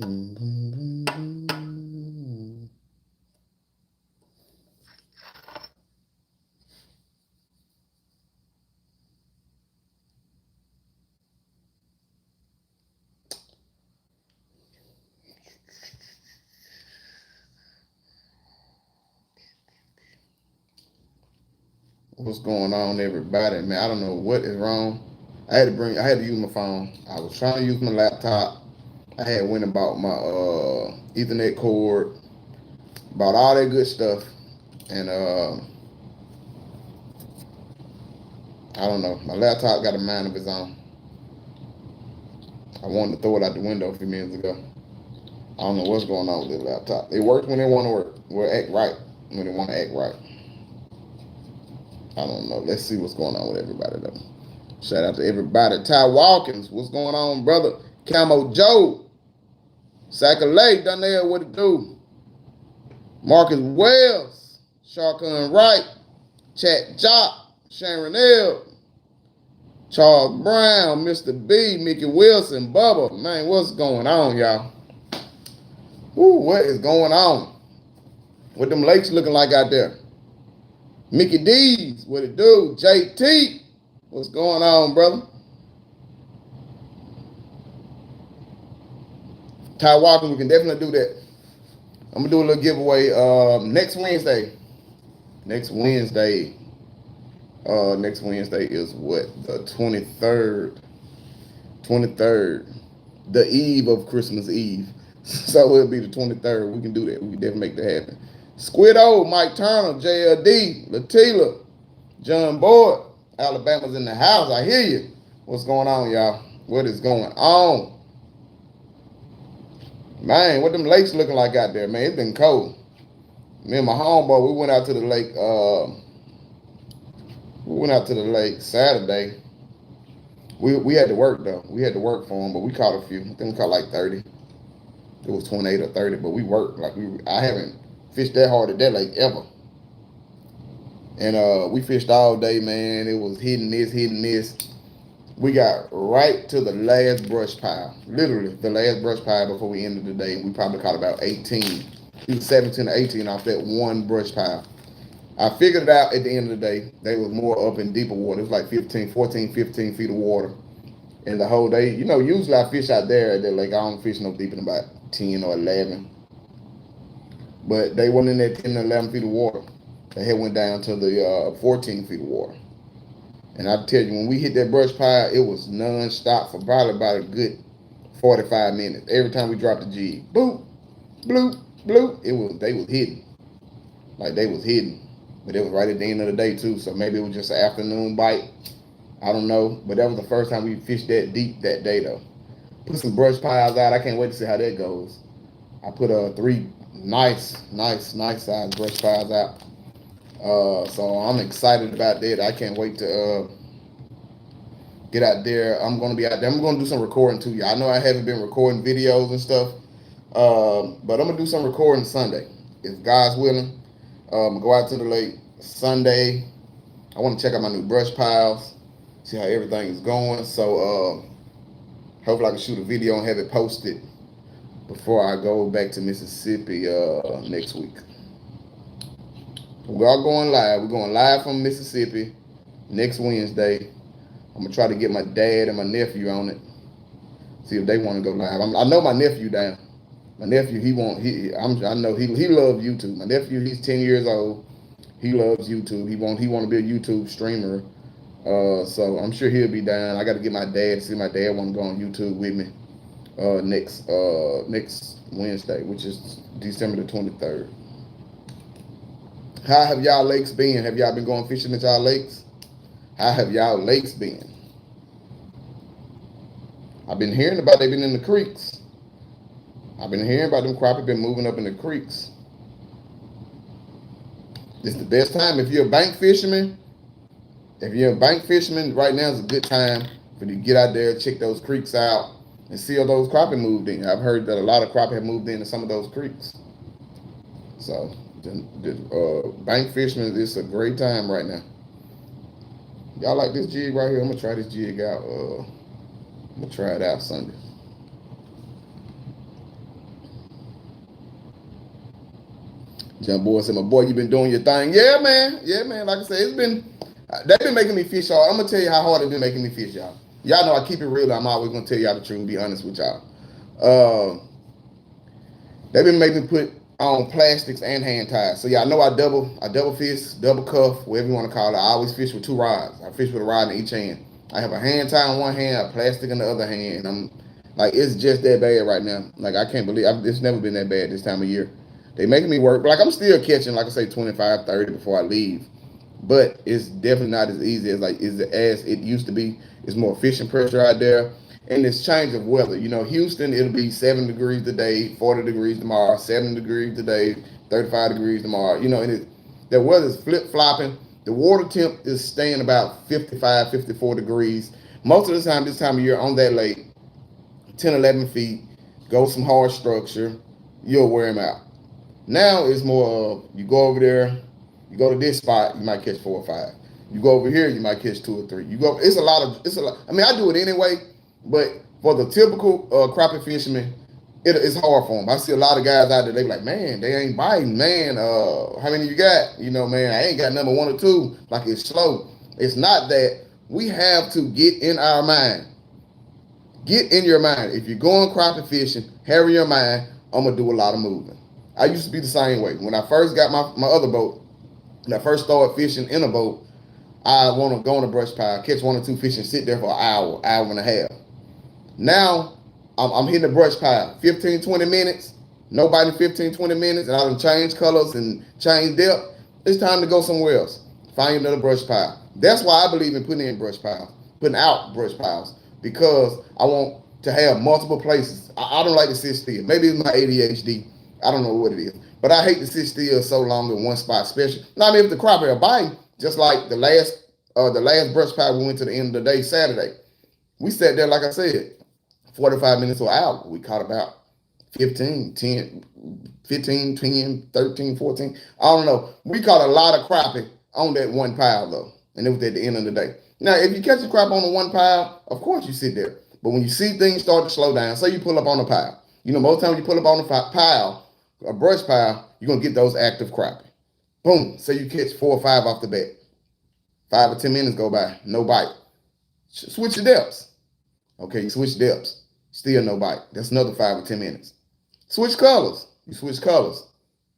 What's going on, everybody? Man, I don't know what is wrong. I had to use my phone. I was trying to use my laptop. I had went and bought my Ethernet cord, bought all that good stuff, and I don't know. My laptop got a mind of its own. I wanted to throw it out the window a few minutes ago. I don't know what's going on with this laptop. It works when they want to work. Well, act right when they want to act right. I don't know. Let's see what's going on with everybody though. Shout out to everybody. Ty Walkins, what's going on, brother? Camo Joe, Sakalay, done there, what it do? Marcus Wells, Sharkun Wright, Chat Jock, Sharon L, Charles Brown, Mr. B, Mickey Wilson, Bubba. Man, what's going on, y'all? Ooh, what is going on? What them lakes looking like out there? Mickey D's, what it do? JT, what's going on, brother? Ty Walker, we can definitely do that. I'm gonna do a little giveaway next Wednesday. Next Wednesday is what? The 23rd. 23rd. The eve of Christmas Eve. So it'll be the 23rd. We can do that. We can definitely make that happen. Squiddo, Mike Turner, JLD, Latila, John Boyd, Alabama's in the house. I hear you. What's going on, y'all? What is going on? Man, what them lakes looking like out there, man? It's been cold. Me and my homeboy, we went out to the lake. We went out to the lake Saturday. We had to work though. We had to work for him, but we caught a few. I think we caught like 30. It was 28 or 30, but we worked like I haven't fished that hard at that lake ever. And we fished all day, man. It was hitting this. We got right to the last brush pile. Literally, the last brush pile before we ended the day. We probably caught about 18. It was 17 or 18 off that one brush pile. I figured it out at the end of the day. They was more up in deeper water. It was like 14, 15 feet of water. And the whole day, you know, usually I fish out there at that lake. I don't fish no deeper than about 10 or 11. But they went in that 10 or 11 feet of water. They had went down to the 14 feet of water. And I tell you, when we hit that brush pile, it was non-stop for probably about a good 45 minutes. Every time we dropped the jig, boop, bloop, bloop, they was hidden. Like they was hidden. But it was right at the end of the day too, so maybe it was just an afternoon bite. I don't know. But that was the first time we fished that deep that day though. Put some brush piles out. I can't wait to see how that goes. I put 3 nice sized brush piles out. So I'm excited about that. I can't wait to get out there. I'm gonna be out there. I'm gonna do some recording too. I know I haven't been recording videos and stuff, but I'm gonna do some recording Sunday if God's willing. Go out to the lake Sunday. I want to check out my new brush piles, see how everything is going. So hopefully I can shoot a video and have it posted before I go back to Mississippi next week. We're all going live. We're going live from Mississippi next Wednesday. I'm gonna try to get my dad and my nephew on it. See if they want to go live. I know my nephew down. My nephew, I know he loves YouTube. My nephew, he's 10 years old. He loves YouTube. He want to be a YouTube streamer. So I'm sure he'll be down. I got to get my dad. See, my dad want to go on YouTube with me next Wednesday, which is December the 23rd. How have y'all lakes been? Have y'all been going fishing at y'all lakes? How have y'all lakes been? I've been hearing about they been in the creeks. I've been hearing about them crappie been moving up in the creeks. It's the best time. If you're a bank fisherman, right now is a good time for you to get out there, check those creeks out, and see if those crappie moved in. I've heard that a lot of crappie have moved into some of those creeks. So, bank fishermen, it's a great time right now. Y'all like this jig right here? I'm going to try this jig out. I'm going to try it out Sunday. John Boy said, my boy, you been doing your thing. Yeah, man. Yeah, man. Like I said, they've been making me fish, y'all. I'm going to tell you how hard it's been making me fish, y'all. Y'all know I keep it real. I'm always going to tell y'all the truth and be honest with y'all. They've been making me put on plastics and hand ties. So y'all know I double fish, double cuff, whatever you want to call it. I always fish with two rods. I fish with a rod in each hand. I have a hand tie in one hand, a plastic in the other hand. And I'm like, it's just that bad right now. Like, I can't believe it's never been that bad this time of year. They making me work. Like, I'm still catching, like I say, 25, 30 before I leave. But it's definitely not as easy as it used to be. It's more fishing pressure out there. And this change of weather. You know, Houston, it'll be 7 degrees today, 40 degrees tomorrow, 7 degrees today, 35 degrees tomorrow. You know, and the weather's flip-flopping. The water temp is staying about 55, 54 degrees. Most of the time, this time of year on that lake, 10, 11 feet, go some hard structure, you'll wear them out. Now it's more of you go over there, you go to this spot, you might catch 4 or 5. You go over here, you might catch 2 or 3. It's a lot. I mean, I do it anyway, but for the typical crappie fisherman, it's hard for them. I see a lot of guys out there, they be like, man, they ain't biting, man. How many you got? You know, man, I ain't got number 1 or 2. Like, it's slow. It's not that. We have to get in our mind. Get in your mind. If you're going crappie fishing, have in your mind, I'm going to do a lot of moving. I used to be the same way. When I first got my other boat, when I first started fishing in a boat, I want to go on a brush pile, catch 1 or 2 fish and sit there for an hour and a half. Now, I'm hitting the brush pile 15, 20 minutes, no biting 15, 20 minutes, and I done change colors and change depth. It's time to go somewhere else. Find another brush pile. That's why I believe in putting out brush piles, because I want to have multiple places. I don't like to sit still. Maybe it's my ADHD. I don't know what it is. But I hate to sit still so long in one spot, especially. Now, I mean, if the crappie are biting, just like the last brush pile we went to the end of the day, Saturday. We sat there, like I said, 45 minutes to an hour. We caught about 15, 10, 13, 14. I don't know. We caught a lot of crappie on that one pile, though. And it was at the end of the day. Now, if you catch a crappie on the one pile, of course you sit there. But when you see things start to slow down, say you pull up on a pile. You know, most times you pull up on a pile, a brush pile, you're going to get those active crappie. Boom. Say you catch 4 or 5 off the bat. 5 or 10 minutes go by, no bite. Switch your depths. Okay, you switch depths. Still no bite. That's another 5 or 10 minutes. Switch colors. You switch colors.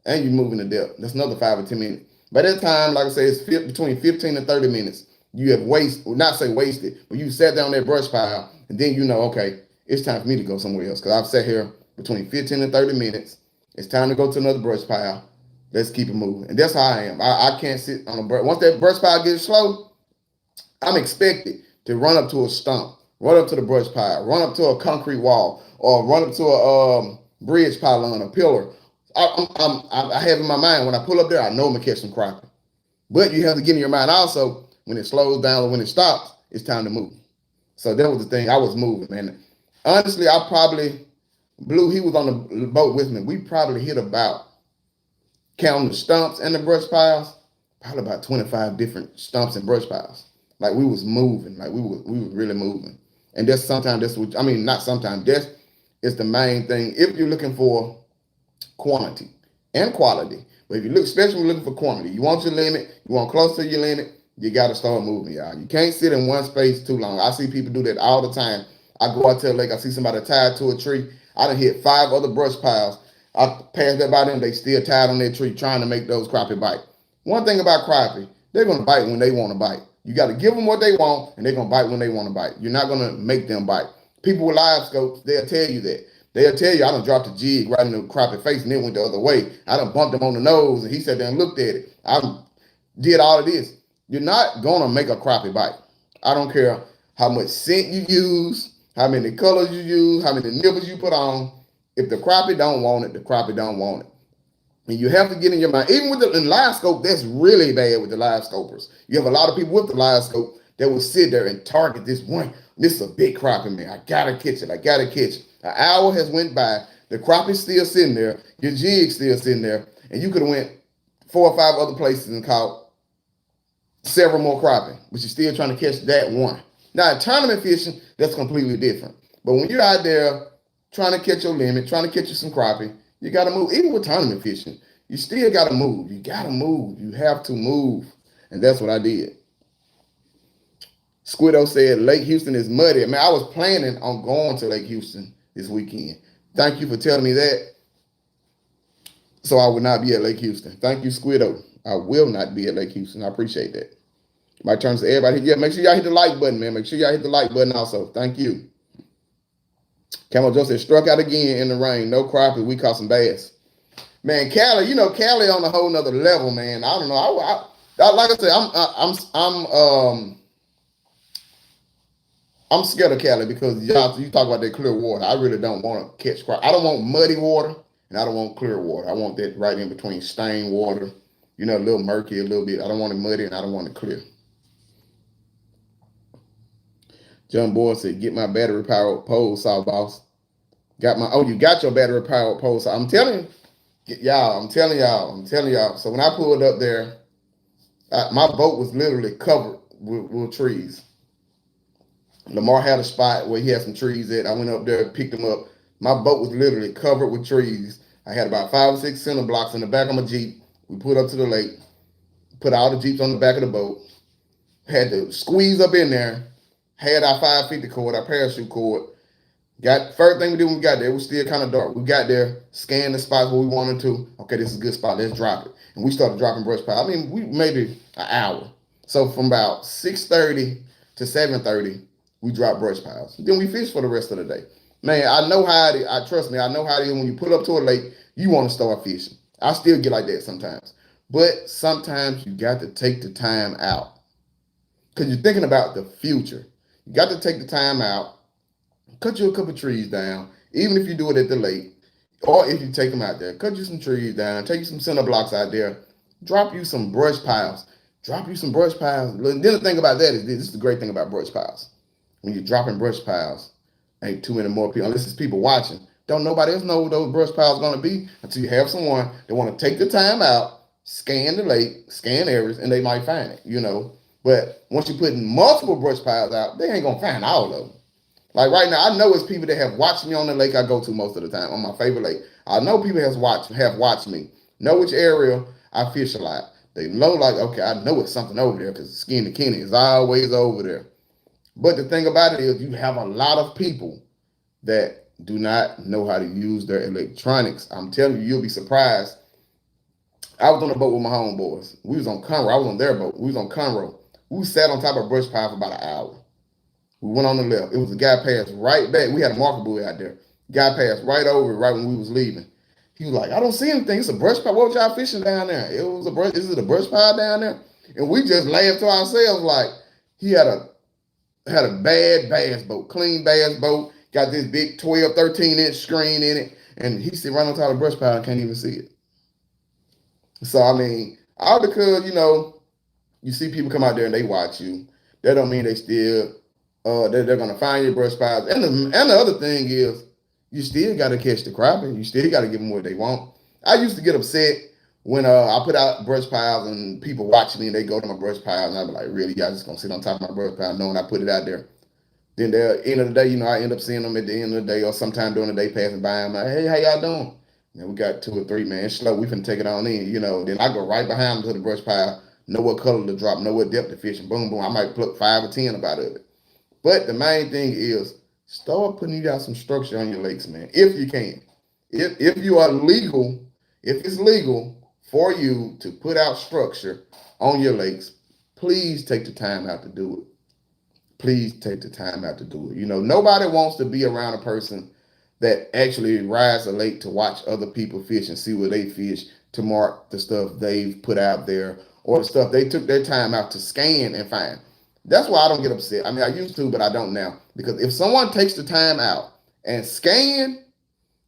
And you're moving the depth. That's another 5 or 10 minutes. By that time, like I say, it's between 15 and 30 minutes. You have wasted, but you sat down that brush pile, and then you know, okay, it's time for me to go somewhere else. Because I've sat here between 15 and 30 minutes. It's time to go to another brush pile. Let's keep it moving. And that's how I am. I can't sit on a brush. Once that brush pile gets slow, I'm expected to run up to a stump, run up to the brush pile, run up to a concrete wall, or run up to a bridge pylon, a pillar. I have in my mind, when I pull up there, I know I'm going to catch some crappie. But you have to get in your mind also, when it slows down or when it stops, it's time to move. So that was the thing. I was moving, man. Honestly, I probably, Blue, he was on the boat with me. We probably hit about, counting the stumps and the brush piles, probably about 25 different stumps and brush piles. Like, we was moving. Like, we was really moving. And that's sometimes, not sometimes, that's is the main thing. If you're looking for quantity and quality, but if you look, especially when you're looking for quantity, you want your limit, you want close to your limit, you got to start moving, y'all. You can't sit in one space too long. I see people do that all the time. I go out to the lake, I see somebody tied to a tree. I done hit 5 other brush piles. I passed that by them, they still tied on that tree trying to make those crappie bite. One thing about crappie, they're going to bite when they want to bite. You got to give them what they want, and they're going to bite when they want to bite. You're not going to make them bite. People with live scopes, they'll tell you that. They'll tell you, I done dropped a jig right in the crappie face, and it went the other way. I done bumped him on the nose, and he sat there and looked at it. I did all of this. You're not going to make a crappie bite. I don't care how much scent you use, how many colors you use, how many nibbles you put on. If the crappie don't want it, the crappie don't want it. And you have to get in your mind, even with the live scope, that's really bad with the live scopers. You have a lot of people with the live scope that will sit there and target this one. This is a big crappie, man. I gotta catch it. I gotta catch it. An hour has went by. The crappie's still sitting there. Your jig's still sitting there. And you could have went 4 or 5 other places and caught several more crappie, but you're still trying to catch that one. Now, in tournament fishing, that's completely different. But when you're out there trying to catch your limit, trying to catch you some crappie, you got to move. Even with tournament fishing, You still gotta move. You gotta move. You have to move. And that's what I did. Squiddo said Lake Houston is muddy. Man, I was planning on going to Lake Houston this weekend. Thank you for telling me that. So I will not be at Lake Houston. Thank you, Squiddo. I will not be at Lake Houston. I appreciate that. My turn to everybody. Yeah, make sure y'all hit the like button, man. Make sure y'all hit the like button also. Thank you. Camel Joe said, struck out again in the rain. No crappie. We caught some bass. Man, Cali, Cali on a whole nother level, man. I don't know. Like I said, I'm scared of Cali because y'all, you talk about that clear water. I really don't want to catch crappie. I don't want muddy water and I don't want clear water. I want that right in between stained water, a little murky a little bit. I don't want it muddy and I don't want it clear. John Boy said, get my battery powered pole saw, boss. You got your battery powered pole saw. I'm telling y'all. So when I pulled up there, my boat was literally covered with trees. Lamar had a spot where he had some trees at. I went up there, picked them up. My boat was literally covered with trees. I had about 5 or 6 center blocks in the back of my Jeep. We pulled up to the lake, put all the Jeeps on the back of the boat, had to squeeze up in there, had our 550 cord, our parachute cord. First thing we did when we got there, it was still kind of dark. We got there, scanned the spots where we wanted to. Okay, this is a good spot. Let's drop it. And we started dropping brush pile. I mean, we maybe an hour. So from about 6:30 to 7:30, we dropped brush piles. Then we fished for the rest of the day. Man, I know how it is. Trust me, I know how it is when you pull up to a lake, you want to start fishing. I still get like that sometimes. But sometimes you got to take the time out. Because you're thinking about the future. You got to take the time out. Cut you a couple trees down, even if you do it at the lake, or if you take them out there. Cut you some trees down, take you some center blocks out there, drop you some brush piles. Then the thing about that is this is the great thing about brush piles. When you're dropping brush piles, ain't too many more people, unless it's people watching. Don't nobody else know what those brush piles are going to be until you have someone that want to take the time out, scan the lake, scan areas, and they might find it, But once you're putting multiple brush piles out, they ain't going to find all of them. Like right now, I know it's people that have watched me on the lake I go to most of the time, on my favorite lake. I know people have watched me, know which area I fish a lot. They know like, okay, I know it's something over there because Skin to Kenny is always over there. But the thing about it is you have a lot of people that do not know how to use their electronics. I'm telling you, you'll be surprised. I was on a boat with my homeboys. We was on Conroe. I was on their boat. We was on Conroe. We sat on top of a brush pile for about an hour. We went on the left. It was a guy passed right back. We had a marker buoy out there. Guy passed right over right when we was leaving. He was like, I don't see anything. It's a brush pile. What was y'all fishing down there? It was a brush. Is it a brush pile down there? And we just laughed to ourselves like he had a bad bass boat, clean bass boat, got this big 12, 13-inch screen in it, and he sit right on top of the brush pile and can't even see it. So, I mean, all because, you see people come out there and they watch you. That don't mean they still they're gonna find your brush piles. And the other thing is, you still got to catch the crappie. You still got to give them what they want. I used to get upset when I put out brush piles and people watch me and they go to my brush pile and I be like, really, y'all just gonna sit on top of my brush pile knowing I put it out there. Then at the end of the day, I end up seeing them at the end of the day or sometime during the day passing by. I'm like, hey, how y'all doing? And we got 2 or 3, man. Slow. We finna take it on in, Then I go right behind them to the brush pile, know what color to drop, know what depth to fish, and boom, boom. I might pluck 5 or 10 about it. But the main thing is start putting out some structure on your lakes, man, if you can. If you are legal, if it's legal for you to put out structure on your lakes, please take the time out to do it. Please take the time out to do it. Nobody wants to be around a person that actually rides a lake to watch other people fish and see where they fish, to mark the stuff they've put out there or the stuff they took their time out to scan and find. That's why I don't get upset. I mean, I used to, but I don't now. Because if someone takes the time out and scan,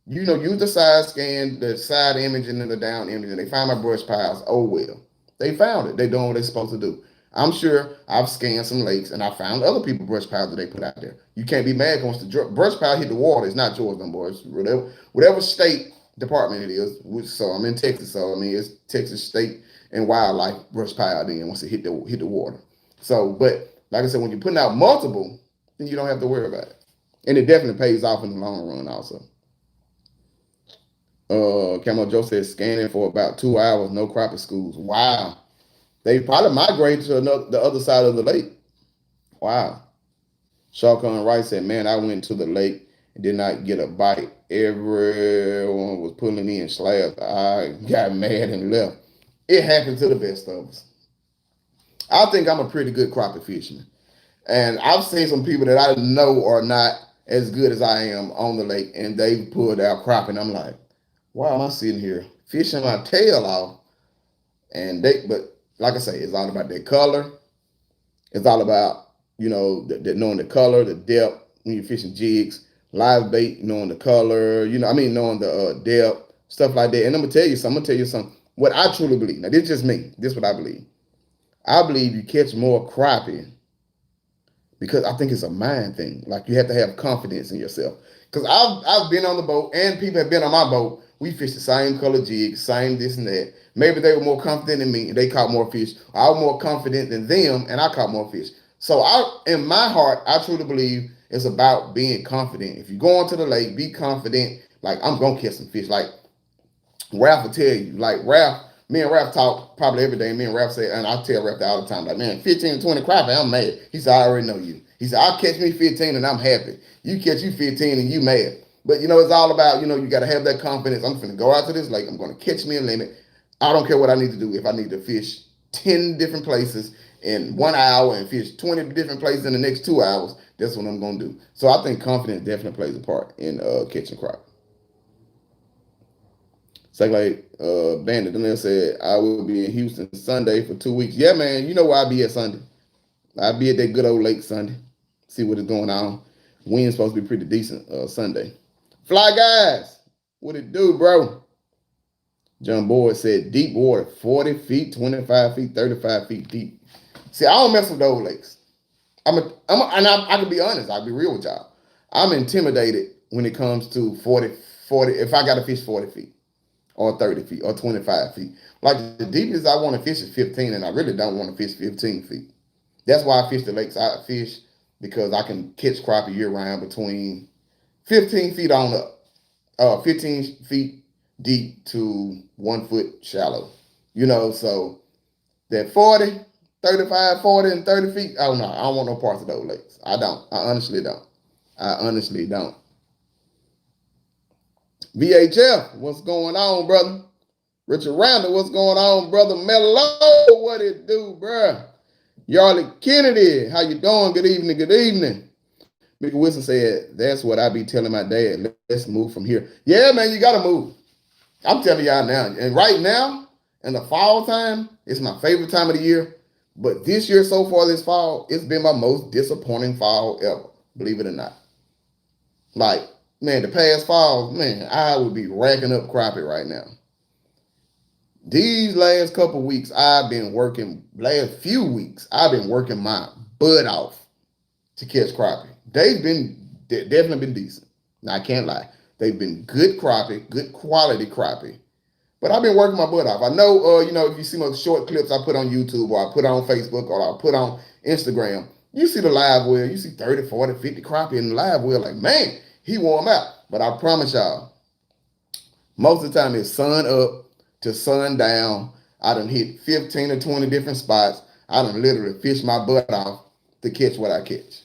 use the side scan, the side image and then the down image, and they find my brush piles, oh well. They found it. They're doing what they're supposed to do. I'm sure I've scanned some lakes and I found other people's brush piles that they put out there. You can't be mad once the brush pile hit the water. It's not yours no more. It's whatever state department it is. So I'm in Texas, so I mean it's Texas State and Wildlife brush pile then once it hit the water. So, but like I said, when you're putting out multiple, then you don't have to worry about it. And it definitely pays off in the long run also. Camo Joe says scanning for about 2 hours, no crappie schools. Wow. They probably migrated to the other side of the lake. Wow. Shotgun Rice said, man, I went to the lake and did not get a bite. Everyone was pulling in slabs. I got mad and left. It happened to the best of us. I think I'm a pretty good crappie fisherman. And I've seen some people that I know are not as good as I am on the lake, and they pulled out crappie. And I'm like, why am I sitting here fishing my tail off? But like I say, it's all about their color. It's all about, knowing the color, the depth when you're fishing jigs, live bait, knowing the color, knowing the depth, stuff like that. And I'm gonna tell you something. What I truly believe. Now, this is just me. This is what I believe. I believe you catch more crappie because I think it's a mind thing. Like you have to have confidence in yourself. Because I've been on the boat and people have been on my boat. We fished the same color jigs, same this and that. Maybe they were more confident than me and they caught more fish. I was more confident than them and I caught more fish. So in my heart, I truly believe it's about being confident. If you go onto the lake, be confident. Like I'm gonna catch some fish. Like Ralph will tell you. Like me and Ralph talk probably every day. Me and Ralph say, and I tell Ralph all the time, like, man, 15 to 20 crappie, I'm mad. He said, I already know you. He said, I'll catch me 15 and I'm happy. You catch you 15 and you mad. But it's all about, you got to have that confidence. I'm going to go out to this lake. I'm going to catch me a limit. I don't care what I need to do. If I need to fish 10 different places in 1 hour and fish 20 different places in the next 2 hours, that's what I'm going to do. So I think confidence definitely plays a part in catching crappie. Like Bandit Daniel said, I will be in Houston Sunday for 2 weeks. Yeah, man, you know where I'll be at Sunday. I'll be at that good old lake Sunday. See what is going on. Wind's supposed to be pretty decent Sunday. Fly guys, what it do, bro? John Boyd said deep water, 40 feet, 25 feet, 35 feet deep. See, I don't mess with those lakes. And I can be honest, I'll be real with y'all. I'm intimidated when it comes to 40, if I got to fish 40 feet. Or 30 feet, or 25 feet. Like the deepest I want to fish is 15, and I really don't want to fish 15 feet. That's why I fish the lakes I fish, because I can catch crappie year round between 15 feet on up, 15 feet deep to 1 foot shallow. So that 40, 35, 40, and 30 feet, oh no, I don't want no parts of those lakes. I don't. I honestly don't. VHF, what's going on, brother? Richard Randall, what's going on, brother? Mello, what it do, bruh? Yarley Kennedy, how you doing? Good evening. Mickey Wilson said, that's what I be telling my dad. Let's move from here. Yeah, man, you got to move. I'm telling y'all now. And right now, in the fall time, it's my favorite time of the year. But this year so far, this fall, it's been my most disappointing fall ever, believe it or not. Like, man, the past falls, man, I would be racking up crappie right now. These last couple weeks, last few weeks, I've been working my butt off to catch crappie. They've definitely been decent. Now, I can't lie. They've been good crappie, good quality crappie. But I've been working my butt off. I know, if you see my short clips I put on YouTube or I put on Facebook or I put on Instagram, you see the live well, you see 30, 40, 50 crappie in the live well, like, man, he wore them out. But I promise y'all, most of the time it's sun up to sun down. I done hit 15 or 20 different spots. I done literally fished my butt off to catch what I catch.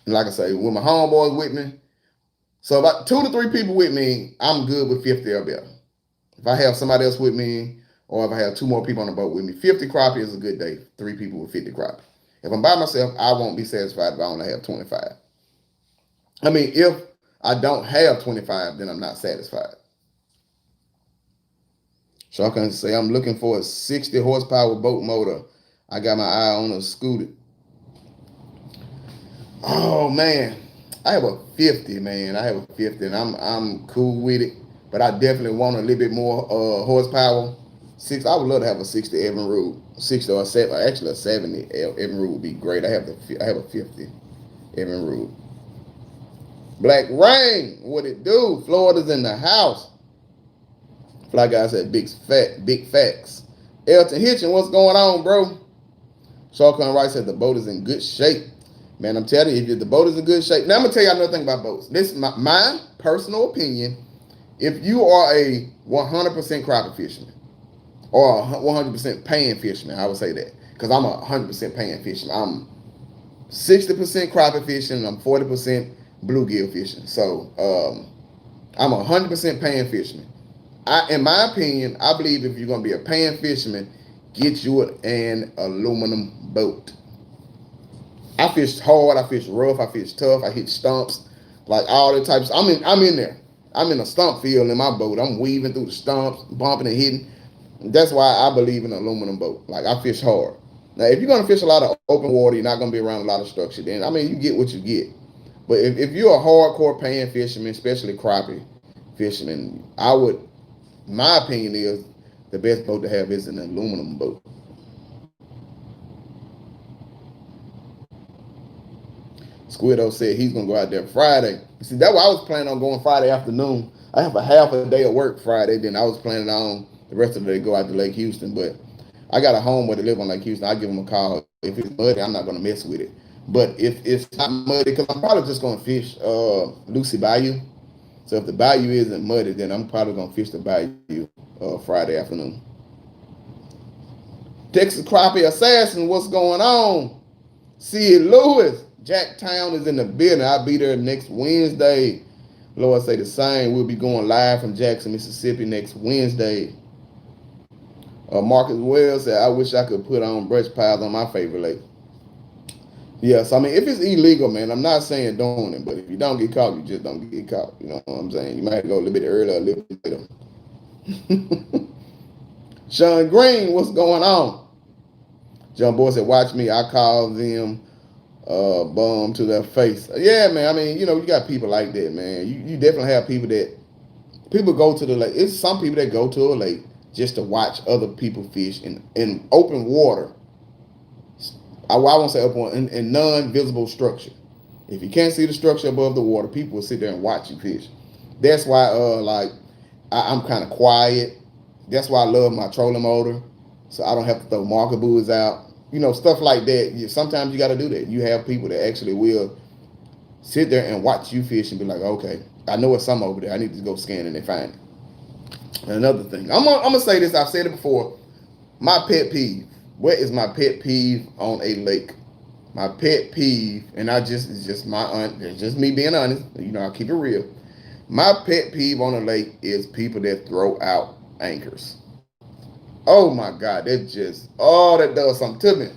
And like I say, with my homeboys with me, so about 2 to 3 people with me, I'm good with 50 or better. If I have somebody else with me, or if I have 2 more people on the boat with me, 50 crappie is a good day. 3 people with 50 crappie. If I'm by myself, I won't be satisfied if I only have 25. I mean, if I don't have 25, then I'm not satisfied. So I can say I'm looking for a 60 horsepower boat motor. I got my eye on a scooter. Oh man, I have a 50, man. I have a 50, and I'm cool with it. But I definitely want a little bit more horsepower. I would love to have a 60 Evinrude, 60 or 7, actually a 70 Evinrude would be great. I have a 50 Evinrude. Black Rain, what it do? Florida's in the house. Fly guy said big facts. Elton Hitchin, what's going on, bro? Shawcon Rice said the boat is in good shape. Man, I'm telling you, if the boat is in good shape. Now I'm gonna tell you another thing about boats. This my personal opinion if you are a 100% crappie fisherman or a 100% pan fisherman, I would say that because I'm a 100% pan fisherman. I'm 60% crappie fishing and I'm 40% bluegill fishing. So I'm a 100% pan fisherman. In my opinion, I believe if you're gonna be a pan fisherman, get you an aluminum boat. I fish hard, I fish rough, I fish tough, I hit stumps, like all the types. I'm in there. I'm in a stump field in my boat. I'm weaving through the stumps, bumping and hitting. That's why I believe in an aluminum boat. Like I fish hard. Now, if you're gonna fish a lot of open water, you're not gonna be around a lot of structure. Then I mean, you get what you get. But if you're a hardcore pan fisherman, especially crappie fisherman, I would. My opinion is the best boat to have is an aluminum boat. Squiddo said he's gonna go out there Friday. See, that's why I was planning on going Friday afternoon. I have a half a day of work Friday, then I was planning on the rest of the day go out to Lake Houston. But I got a home where they live on Lake Houston. I give them a call. If it's muddy, I'm not gonna mess with it. But if it's not muddy, because I'm probably just gonna fish Lucy Bayou. So if the bayou isn't muddy, then I'm probably gonna fish the bayou Friday afternoon. Texas Crappie Assassin, what's going on? See it, Lewis. Jacktown is in the building. I'll be there next Wednesday. Lord say the same. We'll be going live from Jackson, Mississippi next Wednesday. Marcus Wells said, I wish I could put on brush piles on my favorite lake. Yes, I mean, if it's illegal, man, I'm not saying doing it, but if you don't get caught, you just don't get caught. You know what I'm saying? You might have to go a little bit earlier, a little bit later. Sean Green, what's going on? John Boy said, watch me. I call them bum to their face. Yeah, man. I mean, you know, you got people like that, man. You definitely have people go to the lake. It's some people that go to a lake just to watch other people fish in open water. I won't say open in non-visible structure. If you can't see the structure above the water, people will sit there and watch you fish. That's why, I'm kind of quiet. That's why I love my trolling motor, so I don't have to throw marker buoys out. You know, stuff like that. Sometimes you got to do that. You have people that actually will sit there and watch you fish and be like, okay, I know it's some over there. I need to go scan it and find it. And another thing, I'm gonna say this. I've said it before. My pet peeve. What is my pet peeve on a lake? My pet peeve, and it's just me being honest. You know, I keep it real. My pet peeve on a lake is people that throw out anchors. Oh my God, that does something to me.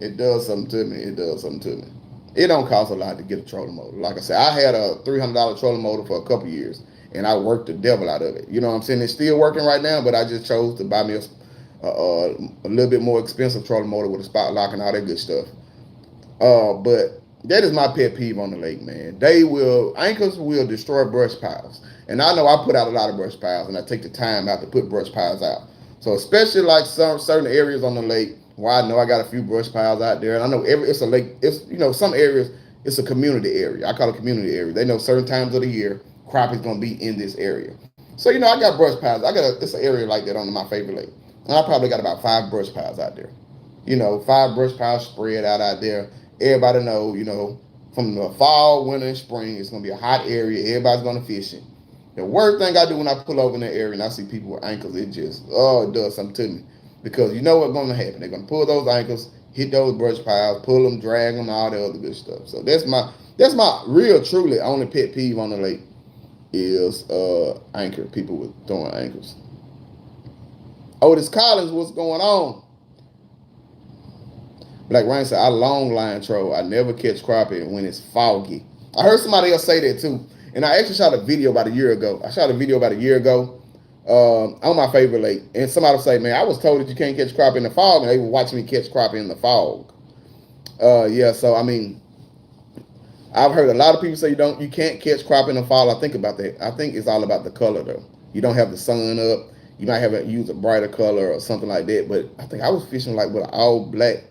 It does something to me. It does something to me. It don't cost a lot to get a trolling motor. Like I said, I had a $300 trolling motor for a couple years, and I worked the devil out of it. You know what I'm saying? It's still working right now, but I just chose to buy me a little bit more expensive trolling motor with a spot lock and all that good stuff. But that is my pet peeve on the lake, man. Anchors will destroy brush piles. And I know I put out a lot of brush piles, and I take the time out to put brush piles out. So especially like some certain areas on the lake where I know I got a few brush piles out there, and I know it's a lake. It's some areas it's a community area. I call it community area. They know certain times of the year crappie's gonna be in this area. So I got brush piles. It's an area like that on my favorite lake, and I probably got about 5 brush piles out there. 5 brush piles spread out there. Everybody know, from the fall, winter, and spring, it's gonna be a hot area. Everybody's gonna fish it. The worst thing I do when I pull over in that area and I see people with ankles, it does something to me. Because you know what's gonna happen. They're gonna pull those ankles, hit those brush piles, pull them, drag them, all the other good stuff. So that's my real, truly only pet peeve on the lake is anchor. People with throwing ankles. Otis Collins, what's going on? Black Rain said, I long line troll. I never catch crappie when it's foggy. I heard somebody else say that too. And I actually shot a video about a year ago. On my favorite lake. And somebody say, man, I was told that you can't catch crappie in the fog. And they were watching me catch crappie in the fog. So, I mean, I've heard a lot of people say you can't catch crappie in the fog. I think about that. I think it's all about the color, though. You don't have the sun up. You might have to use a brighter color or something like that. But I think I was fishing like with an all black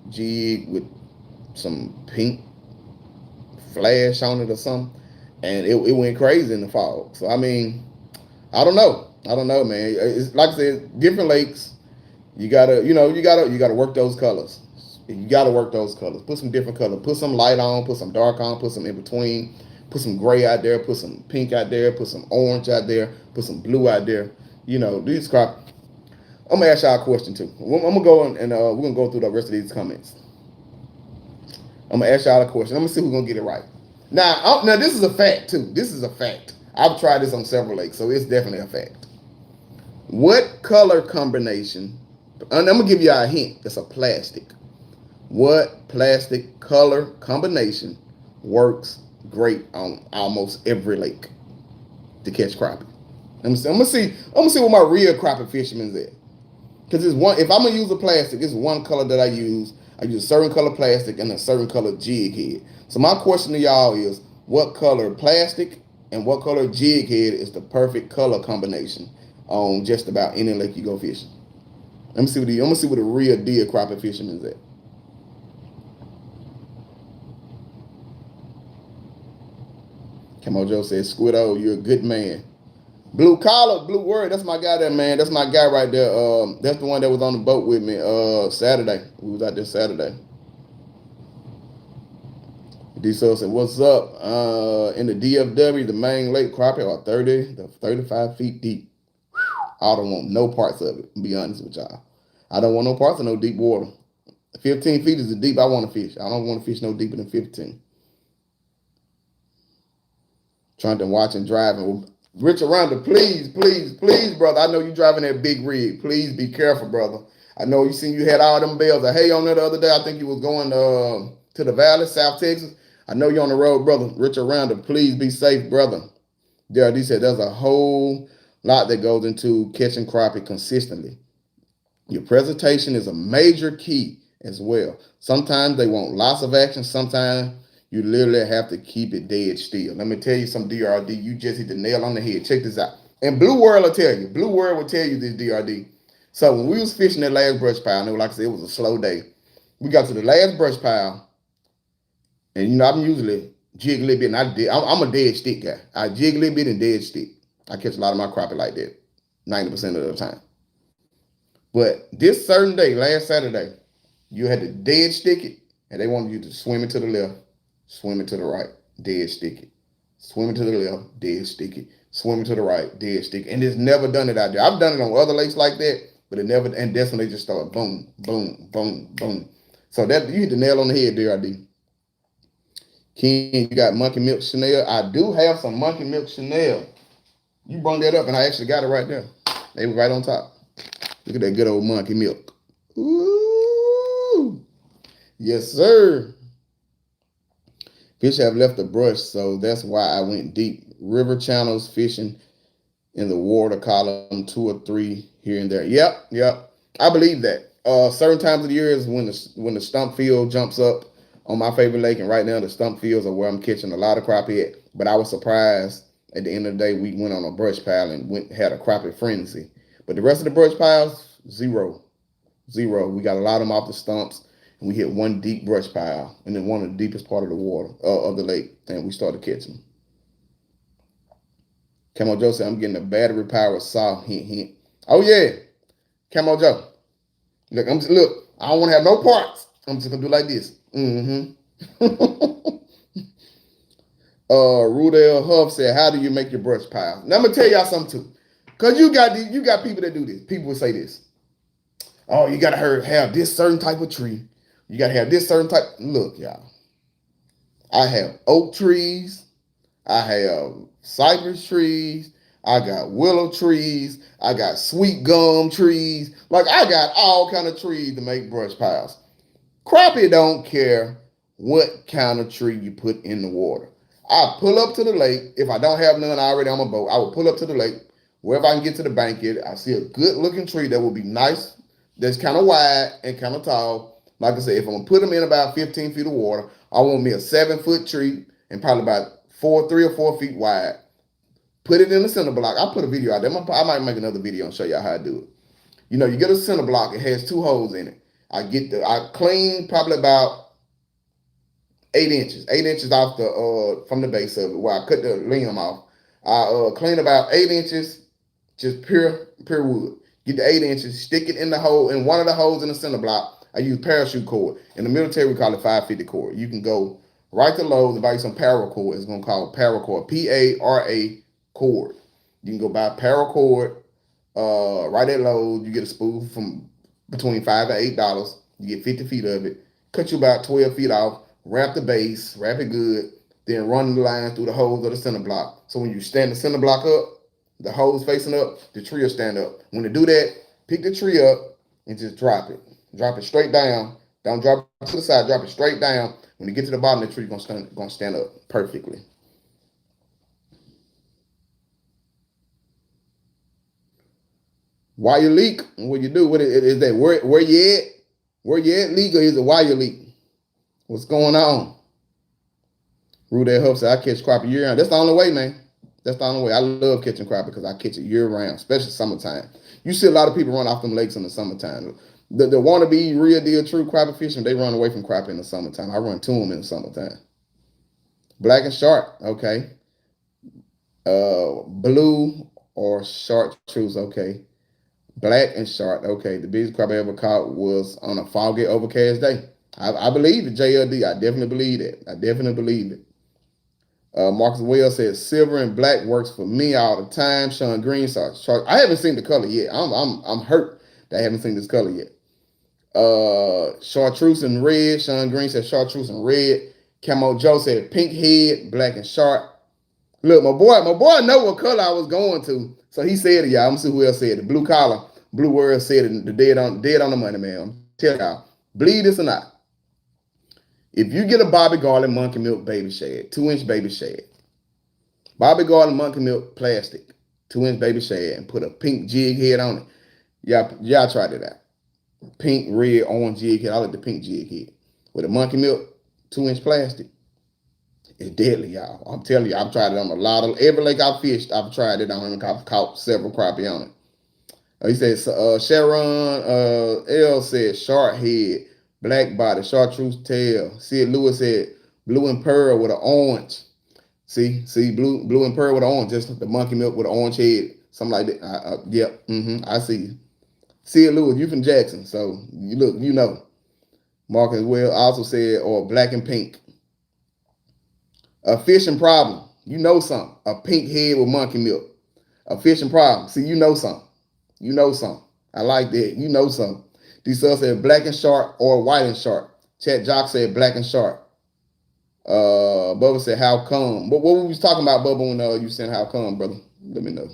jig with some pink flash on it or something, and it went crazy in the fog. So I mean, I don't know, man. It's like I said, different lakes. You gotta work those colors. You gotta work those colors. Put some different colors. Put some light on. Put some dark on. Put some in between. Put some gray out there, put some pink out there, put some orange out there, put some blue out there. You know, these crop. I'm gonna ask y'all a question too. I'm gonna go and we're gonna go through the rest of these comments. I'm gonna ask y'all a question. I'm gonna see who's gonna get it right. Now this is a fact too. This is a fact. I've tried this on several lakes, so it's definitely a fact. What color combination? And I'm gonna give you a hint. It's a plastic. What plastic color combination works great on almost every lake to catch crappie? I'm gonna see what my real crappie fisherman's at. Because it's one. If I'm gonna use a plastic, it's one color that I use. I use a certain color plastic and a certain color jig head. So my question to y'all is, what color plastic and what color jig head is the perfect color combination on just about any lake you go fishing? I'm gonna see what the real deal crappie fisherman's at. Camo Joe says, Squiddo, you're a good man. Blue collar, blue word. That's my guy there, man. That's my guy right there. That's the one that was on the boat with me Saturday. We was out there Saturday. D So said, what's up? In the DFW, the main lake crappie are 30 to 35 feet deep. I don't want no parts of it, to be honest with y'all. I don't want no parts of no deep water. 15 feet is the deep I want to fish. I don't want to fish no deeper than 15. Trying to watch and driving. Rich Aranda, please, brother. I know you driving that big rig. Please be careful, brother. I know you had all them bells of hay on there the other day. I think you was going to the Valley, South Texas. I know you're on the road, brother. Rich Aranda, please be safe, brother. DRD said there's a whole lot that goes into catching crappie consistently. Your presentation is a major key as well. Sometimes they want lots of action. Sometimes you literally have to keep it dead still. Let me tell you some DRD. You just hit the nail on the head. Check this out. And Blue World will tell you. Blue World will tell you this DRD. So when we was fishing that last brush pile, and like I said, it was a slow day. We got to the last brush pile, and you know I'm usually jig a little bit, and I'm a dead stick guy. I jig a little bit and dead stick. I catch a lot of my crappie like that, 90% of the time. But this certain day, last Saturday, you had to dead stick it, and they wanted you to swim it to the left, swim it to the right, dead stick it. Swim it to the left, dead stick it. Swim it to the right, dead stick it. And it's never done it out there. I've done it on other lakes like that, but it never, and that's when they just start boom, boom, boom, boom. So that you hit the nail on the head, DRD. King, you got Monkey Milk Chanel. I do have some Monkey Milk Chanel. You brought that up, and I actually got it right there. They were right on top. Look at that good old monkey milk. Ooh. Yes, sir. Fish have left the brush, so that's why I went deep. River channels fishing in the water column 2 or 3 here and there. Yep. I believe that. Certain times of the year is when the stump field jumps up on my favorite lake, and right now the stump fields are where I'm catching a lot of crappie at. But I was surprised at the end of the day we went on a brush pile and had a crappie frenzy. But the rest of the brush piles, zero. We got a lot of them off the stumps, and we hit one deep brush pile, and then one of the deepest part of the water of the lake, and we started catching them. Camo Joe said, I'm getting a battery powered saw, hint, hint. Oh yeah, Camo Joe. Look, I don't want to have no parts. I'm just gonna do like this. Rudell Huff said, how do you make your brush pile? Now I'm gonna tell y'all something too. Cause you got people that do this. People will say this. Oh, you gotta have this certain type of tree. You gotta have this certain type. Look, y'all. I have oak trees. I have cypress trees. I got willow trees. I got sweet gum trees. Like I got all kind of trees to make brush piles. Crappie don't care what kind of tree you put in the water. I pull up to the lake. If I don't have none already on my boat, I will pull up to the lake. Wherever I can get to the bank, I see a good looking tree that will be nice, that's kind of wide and kind of tall. Like I said, if I'm going to put them in about 15 feet of water, I want me a 7-foot tree and probably about 3 or 4 feet wide. Put it in the center block. I'll put a video out there. I might make another video and show y'all how I do it. You know, you get a center block. It has 2 holes in it. I clean probably about 8 inches. 8 inches off from the base of it where I cut the limb off. I clean about 8 inches. Just pure wood. Get the 8 inches, stick it in one of the holes in the center block. I use parachute cord. In the military, we call it 550 cord. You can go Right to low, they buy you some paracord. It's gonna call paracord. P-A-R-A cord. You can go buy paracord. Right at Lowe's, you get a spool from between $5 and $8. You get 50 feet of it. Cut you about 12 feet off. Wrap the base. Wrap it good. Then run the line through the holes of the center block. So when you stand the center block up, the holes facing up, the tree will stand up. When you do that, pick the tree up and just drop it. Drop it straight down. Don't drop it to the side. Drop it straight down. When you get to the bottom of the tree, you're gonna stand up perfectly. Why you leak? What you do? What is that? Where you at? Where you at leak, or is it why you leak? What's going on? Rudell Huff said, I catch crappie year round. That's the only way, man. That's the only way. I love catching crappie because I catch it year round, especially summertime. You see a lot of people run off them lakes in the summertime. The wannabe real deal true crappie fishing, they run away from crappie in the summertime. I run to them in the summertime. Black and shark, okay. Blue or chartreuse, okay. Black and shark, okay. The biggest crappie I ever caught was on a foggy, overcast day. I believe it, JLD. I definitely believe it. I definitely believe it. Marcus Wells says silver and black works for me all the time. Sean Green saw shark. I haven't seen the color yet. I'm hurt that I haven't seen this color yet. Chartreuse and red. Sean Green said chartreuse and red. Camo Joe said pink head, black and shark. Look, my boy know what color I was going to. So he said it, y'all. I'm gonna see who else said it. Blue collar, blue world said it. The dead on the money, man. I'm telling y'all, believe this or not. If you get a Bobby Garland monkey milk baby shad, 2-inch baby shad, Bobby Garland monkey milk plastic, 2-inch baby shad, and put a pink jig head on it. Y'all tried it out. Pink, red, orange jig head. I like the pink jig head. With a monkey milk, 2-inch plastic. It's deadly, y'all. I'm telling you, I've tried it on a lot of every lake I've fished. I've tried it on and I've caught several crappie on it. He says Sharon L said shark head, black body, chartreuse tail. Sid Lewis said blue and pearl with an orange. See, blue and pearl with an orange, just the monkey milk with an orange head, something like that. Yep, I see. Sid Lewis, you from Jackson, so you look, you know. Marcus Well also said, or black and pink. A fishing problem, you know something. A pink head with monkey milk. A fishing problem, see, you know something. You know something. I like that. You know something. D-Sub said black and shark or white and shark. Chat Jock said black and shark. Bubba said how come? What we was talking about, Bubba, when you said how come, brother? Let me know.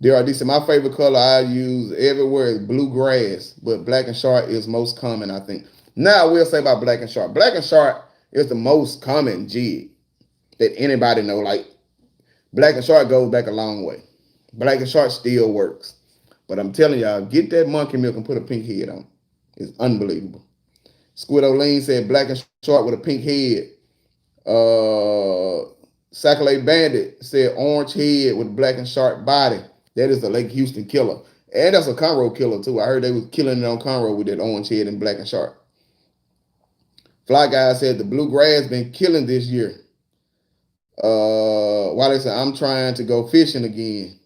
DRD said my favorite color I use everywhere is blue grass, but black and shark is most common, I think. Now I will say about black and shark. Black and shark is the most common jig that anybody know. Like black and shark goes back a long way. Black and shark still works. But I'm telling y'all, get that monkey milk and put a pink head on. It's unbelievable. Squid O'Lean said black and shark with a pink head. Sacalay Bandit said orange head with black and shark body. That is the Lake Houston killer. And that's a Conroe killer too. I heard they was killing it on Conroe with that orange head and black and shark. Fly Guy said the bluegrass been killing this year. Wiley said I'm trying to go fishing again.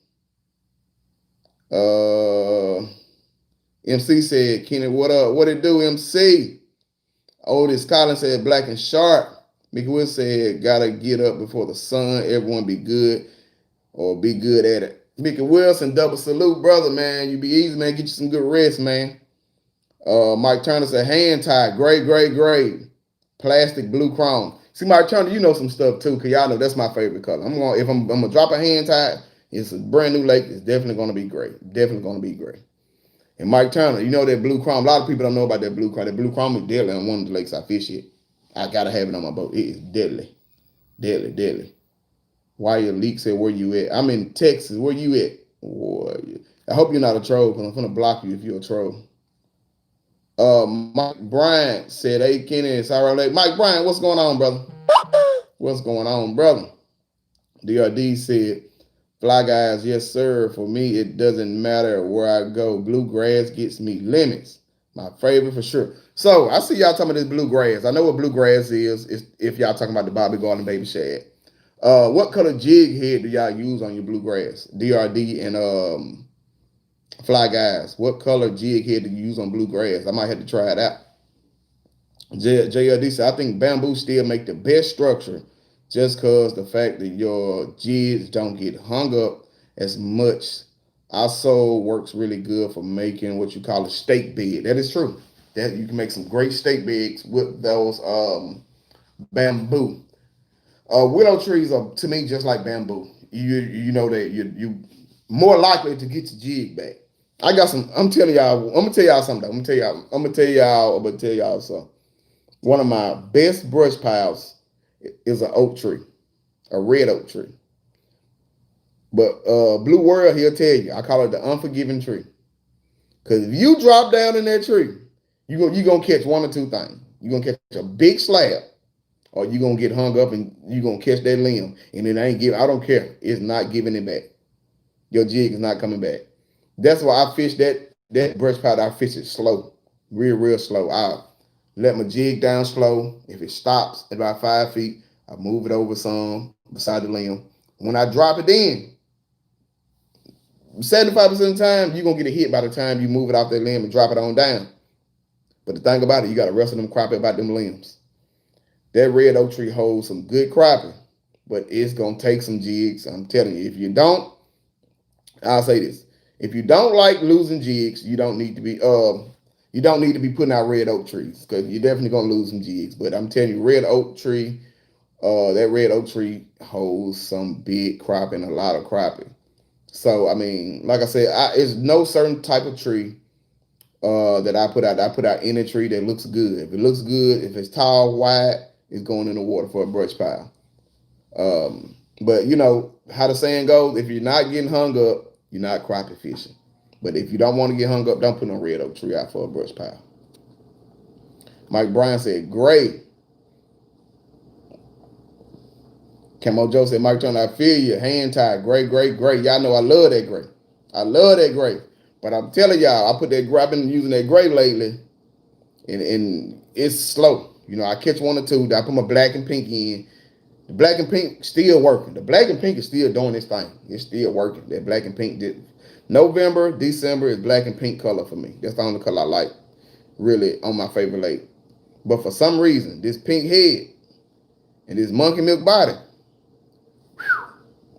MC said, Kenny, what up? What it do, MC? Otis Collins said, black and sharp. Mickey Will said, gotta get up before the sun. Everyone be good or be good at it. Mickey Wilson, double salute, brother, man. You be easy, man. Get you some good rest, man. Mike Turner said, hand tied, gray. Plastic blue chrome. See, Mike Turner, you know some stuff too, because y'all know that's my favorite color. If I'm gonna drop a hand tied, it's a brand new lake. It's definitely gonna be gray. Definitely gonna be gray. And Mike Turner, you know that blue chrome. A lot of people don't know about that blue chrome. That blue chrome is deadly on one of the lakes I fish it. I gotta have it on my boat. It is deadly. Deadly. Why your leak said, where you at? I'm in Texas. Where you at? Boy, I hope you're not a troll, because I'm gonna block you if you're a troll. Mike Bryant said, hey, Kenny, it's all right. Mike Bryant, what's going on, brother? What's going on, brother? DRD said, fly guys, yes, sir. For me, it doesn't matter where I go. Bluegrass gets me limits. My favorite for sure. So I see y'all talking about this bluegrass. I know what bluegrass is if y'all talking about the Bobby Garland baby shad. What color jig head do y'all use on your bluegrass? DRD and fly guys. What color jig head do you use on bluegrass? I might have to try it out. JLD said, I think bamboo still make the best structure just because the fact that your jigs don't get hung up as much. Also works really good for making what you call a steak bed. That is true. That you can make some great steak beds with those bamboo. Willow trees are to me just like bamboo. You know that you more likely to get your jig back. I got some. I'm telling y'all. I'm gonna tell y'all something. I'm gonna tell y'all something. One of my best brush piles is an oak tree, a red oak tree. But Blue World, he'll tell you, I call it the unforgiving tree. Because if you drop down in that tree, you gonna catch one or two things. You're gonna catch a big slab, or you're gonna get hung up and you're gonna catch that limb. And it ain't give, I don't care. It's not giving it back. Your jig is not coming back. That's why I fish that brush pile. I fish it slow, real slow. I let my jig down slow. If it stops at about 5 feet, I move it over some beside the limb. When I drop it in, 75% of the time, you're going to get a hit by the time you move it off that limb and drop it on down. But the thing about it, you got to wrestle them crappie about them limbs. That red oak tree holds some good crappie, but it's going to take some jigs. I'm telling you, if you don't, I'll say this. If you don't like losing jigs, you don't need to be putting out red oak trees because you're definitely gonna lose some jigs. But I'm telling you, that red oak tree holds some big crappie and a lot of crappie. So I mean, like I said, it's no certain type of tree that I put out. I put out any tree that looks good. If it looks good, if it's tall, wide, it's going in the water for a brush pile. But you know how the saying goes: if you're not getting hung up, you're not crappie fishing. But if you don't want to get hung up, don't put no red oak tree out for a brush pile. Mike Bryan said, "Great." Camo Joe said, "Mike Turner, I feel you. Hand tied. Great. Y'all know I love that gray. I love that gray. But I'm telling y'all, I put that gray. I've been using that gray lately, and it's slow. You know, I catch one or two. I put my black and pink in. The black and pink still working. The black and pink is still doing this thing. It's still working. That black and pink did. November, December is black and pink color for me. That's the only color I like, really, on my favorite lake. But for some reason, this pink head and this monkey milk body,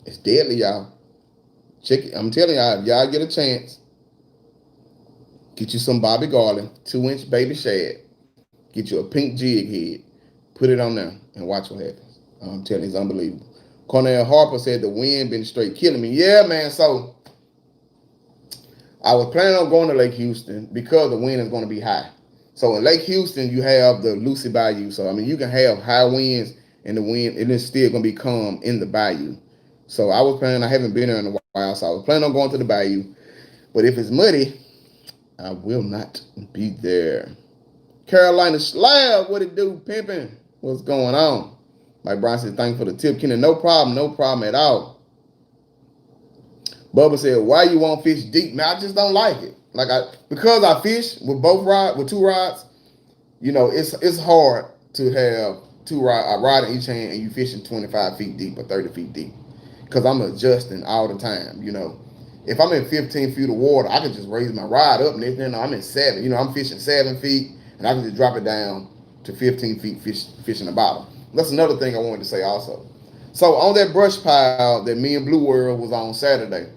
it's deadly, y'all. Check it. I'm telling y'all, if y'all get a chance, get you some Bobby Garland 2-inch baby shad. Get you a pink jig head. Put it on there and watch what happens. I'm telling you, it's unbelievable. Cornell Harper said the wind been straight killing me. Yeah, man. So I was planning on going to Lake Houston because the wind is going to be high. So in Lake Houston, you have the Lucy Bayou. So I mean, you can have high winds and the wind, and it's still going to be calm in the bayou. So I was planning. I haven't been there in a while, so I was planning on going to the bayou. But if it's muddy, I will not be there. Carolina Slab, what it do, pimping? What's going on? Mike Brown said, thank you for the tip, Kenny. No problem at all. Bubba said, why you won't fish deep? Man, I just don't like it. Because I fish with two rods, you know, it's hard to have a rod in each hand and you fishing 25 feet deep or 30 feet deep. Because I'm adjusting all the time, you know. If I'm in 15 feet of water, I can just raise my rod up and then I'm in 7. You know, I'm fishing 7 feet and I can just drop it down to 15 feet fishing the bottom. That's another thing I wanted to say also. So on that brush pile that me and Blue World was on Saturday,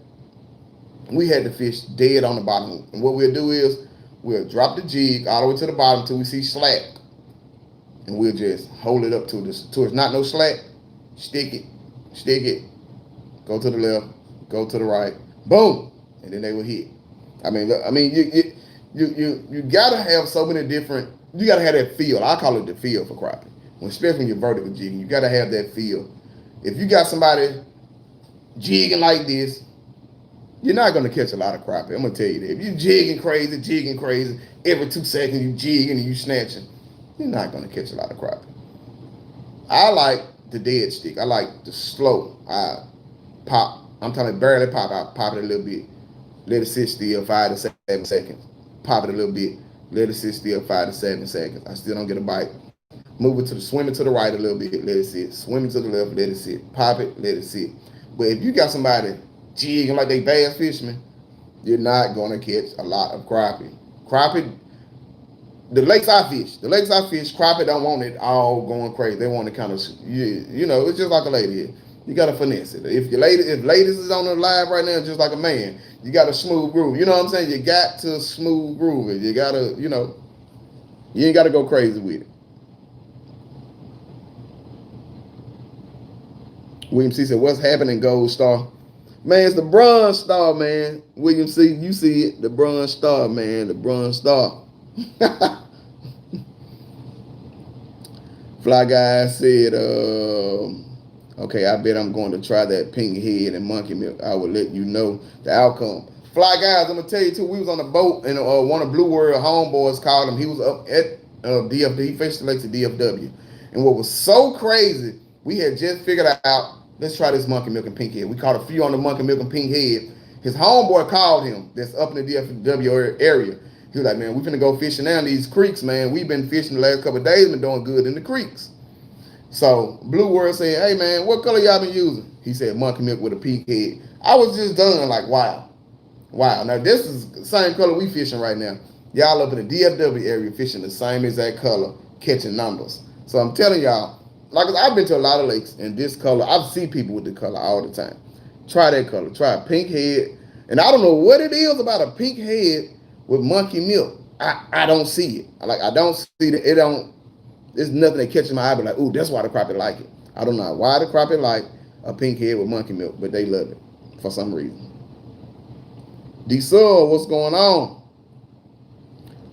we had to fish dead on the bottom. And what we'll do is we'll drop the jig all the way to the bottom until we see slack. And we'll just hold it up to it's not no slack. Stick it, go to the left, go to the right, boom, and then they will hit. I mean, you gotta have so many different. You gotta have that feel. I call it the feel for crappie. Especially when you're vertical jigging, you gotta have that feel. If you got somebody jigging like this, you're not gonna catch a lot of crappie. I'm gonna tell you that. If you jigging crazy, every 2 seconds you jigging and you snatching, you're not gonna catch a lot of crappie. I like the dead stick. I like the slow. I pop. I'm talking barely pop. I pop it a little bit. Let it sit still 5 to 7 seconds. Pop it a little bit. Let it sit still 5 to 7 seconds. I still don't get a bite. Move it swim it to the right a little bit. Let it sit. Swim it to the left. Let it sit. Pop it. Let it sit. But if you got somebody jigging like they bass fishermen, you're not gonna catch a lot of crappie. Crappie, the lakes I fish, crappie don't want it all going crazy. They want to kind of, it's just like a lady here. You gotta finesse it. If ladies is on the live right now, just like a man, you got to smooth groove. You know what I'm saying? You got to smooth groove it. You gotta, you ain't gotta go crazy with it. William C said, "What's happening, Gold Star?" Man, it's the Bronze Star, man. William C, you see it, the Bronze Star, man, the Bronze Star. Fly Guy said, okay, I bet I'm going to try that pink head and monkey milk. I will let you know the outcome. Fly Guys, I'm going to tell you too, we was on a boat and one of Blue World homeboys called him. He was up at DFW. He fished the lakes at DFW. And what was so crazy, we had just figured out, let's try this monkey milk and pink head. We caught a few on the monkey milk and pink head. His homeboy called him that's up in the DFW area. He was like, man, we finna go fishing down these creeks, man. We've been fishing the last couple of days, been doing good in the creeks. So Blue World said, hey, man, what color y'all been using? He said, monkey milk with a pink head. I was just done like, wow. Wow. Now, this is the same color we fishing right now. Y'all up in the DFW area fishing the same exact color, catching numbers. So I'm telling y'all, like I've been to a lot of lakes, and this color, I've seen people with the color all the time. Try that color. Try a pink head. And I don't know what it is about a pink head with monkey milk. I don't see it. I don't see it. There's nothing that catches my eye, but like, ooh, that's why the crappie like it. I don't know why the crappie like a pink head with monkey milk, but they love it for some reason. D-Sub, what's going on?